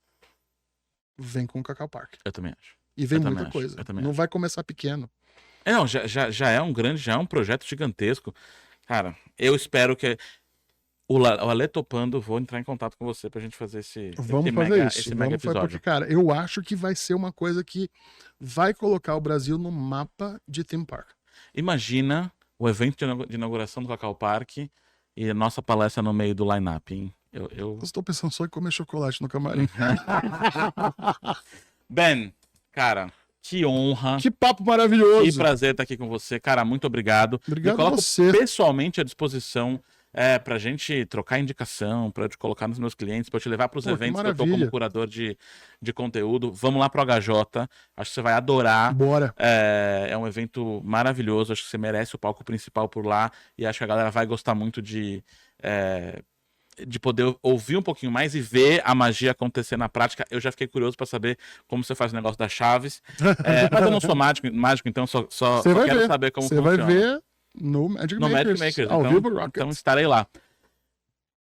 vem com o Cacau Park. Eu também acho. E vem Eu muita também coisa. acho, eu também Não acho. vai começar pequeno. Não, já é um projeto gigantesco. Cara, eu espero que o Ale topando, vou entrar em contato com você pra gente fazer esse Vamos esse fazer, mega episódio. porque, cara, eu acho que vai ser uma coisa que vai colocar o Brasil no mapa de theme park. Imagina o evento de inauguração do Cacau Park e a nossa palestra no meio do line-up, hein? Eu estou pensando só em comer chocolate no camarim. Ben, cara, que honra. Que papo maravilhoso. Que prazer estar aqui com você. Cara, muito obrigado. Obrigado Me coloco a você. pessoalmente à disposição pra gente trocar indicação, pra eu te colocar nos meus clientes, pra eu te levar pros Pô, que eventos que eu tô maravilha. como curador de conteúdo. Vamos lá pro HJ. Acho que você vai adorar. Bora. É um evento maravilhoso. Acho que você merece o palco principal por lá. E acho que a galera vai gostar muito de poder ouvir um pouquinho mais e ver a magia acontecer na prática. Eu já fiquei curioso para saber como você faz o negócio das chaves. Mas eu não sou mágico, então só quero saber como Você funciona. vai ver no Magic No Makers. Magic Makers. Ao vivo, Rockets. Então estarei lá.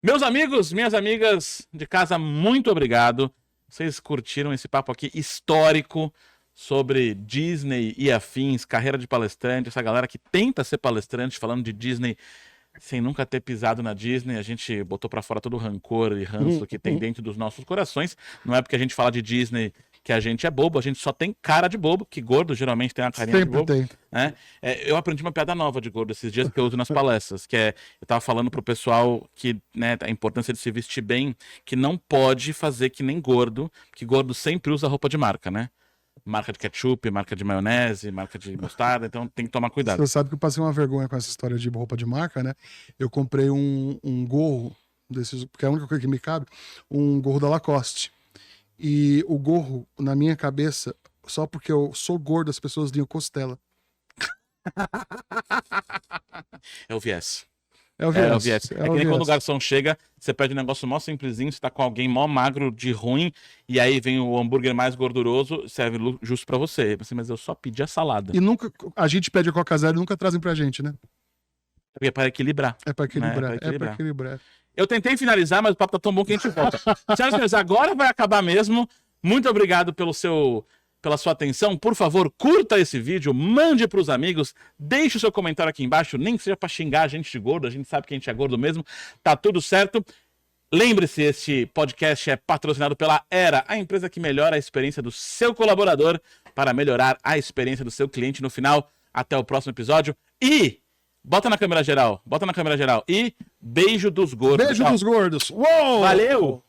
Meus amigos, minhas amigas de casa, muito obrigado. Vocês curtiram esse papo aqui histórico sobre Disney e afins, carreira de palestrante, essa galera que tenta ser palestrante falando de Disney sem nunca ter pisado na Disney. A gente botou pra fora todo o rancor e ranço que tem dentro dos nossos corações. Não é porque a gente fala de Disney que a gente é bobo, a gente só tem cara de bobo, que gordo geralmente tem uma carinha Sempre de bobo. tem. Né? Eu aprendi uma piada nova de gordo esses dias que eu uso nas palestras, que eu tava falando pro pessoal que, né, a importância de se vestir bem, que não pode fazer que nem gordo, que gordo sempre usa roupa de marca, né? Marca de ketchup, marca de maionese, marca de mostarda, então tem que tomar cuidado. Você sabe que eu passei uma vergonha com essa história de roupa de marca, né? Eu comprei um gorro desses, porque é a única coisa que me cabe, um gorro da Lacoste. E o gorro, na minha cabeça, só porque eu sou gordo, as pessoas liam costela. É o viés. É o viés. É o viés. É que nem quando o garçom chega, você pede um negócio mó simplesinho, você tá com alguém mó magro de ruim, e aí vem o hambúrguer mais gorduroso, serve justo pra você. Mas eu só pedi a salada. E nunca, a gente pede a Coca Zero e nunca trazem pra gente, né? Porque é para equilibrar. É pra equilibrar. Né? É pra equilibrar. Eu tentei finalizar, mas o papo tá tão bom que a gente volta. Senhoras e senhores, agora vai acabar mesmo. Muito obrigado pela sua atenção. Por favor, curta esse vídeo, mande pros amigos, deixe o seu comentário aqui embaixo, nem que seja pra xingar a gente de gordo, a gente sabe que a gente é gordo mesmo, tá tudo certo. Lembre-se, este podcast é patrocinado pela Era, a empresa que melhora a experiência do seu colaborador para melhorar a experiência do seu cliente no final. Até o próximo episódio e bota na câmera geral, e beijo dos gordos. Beijo dos gordos. Uou! Valeu!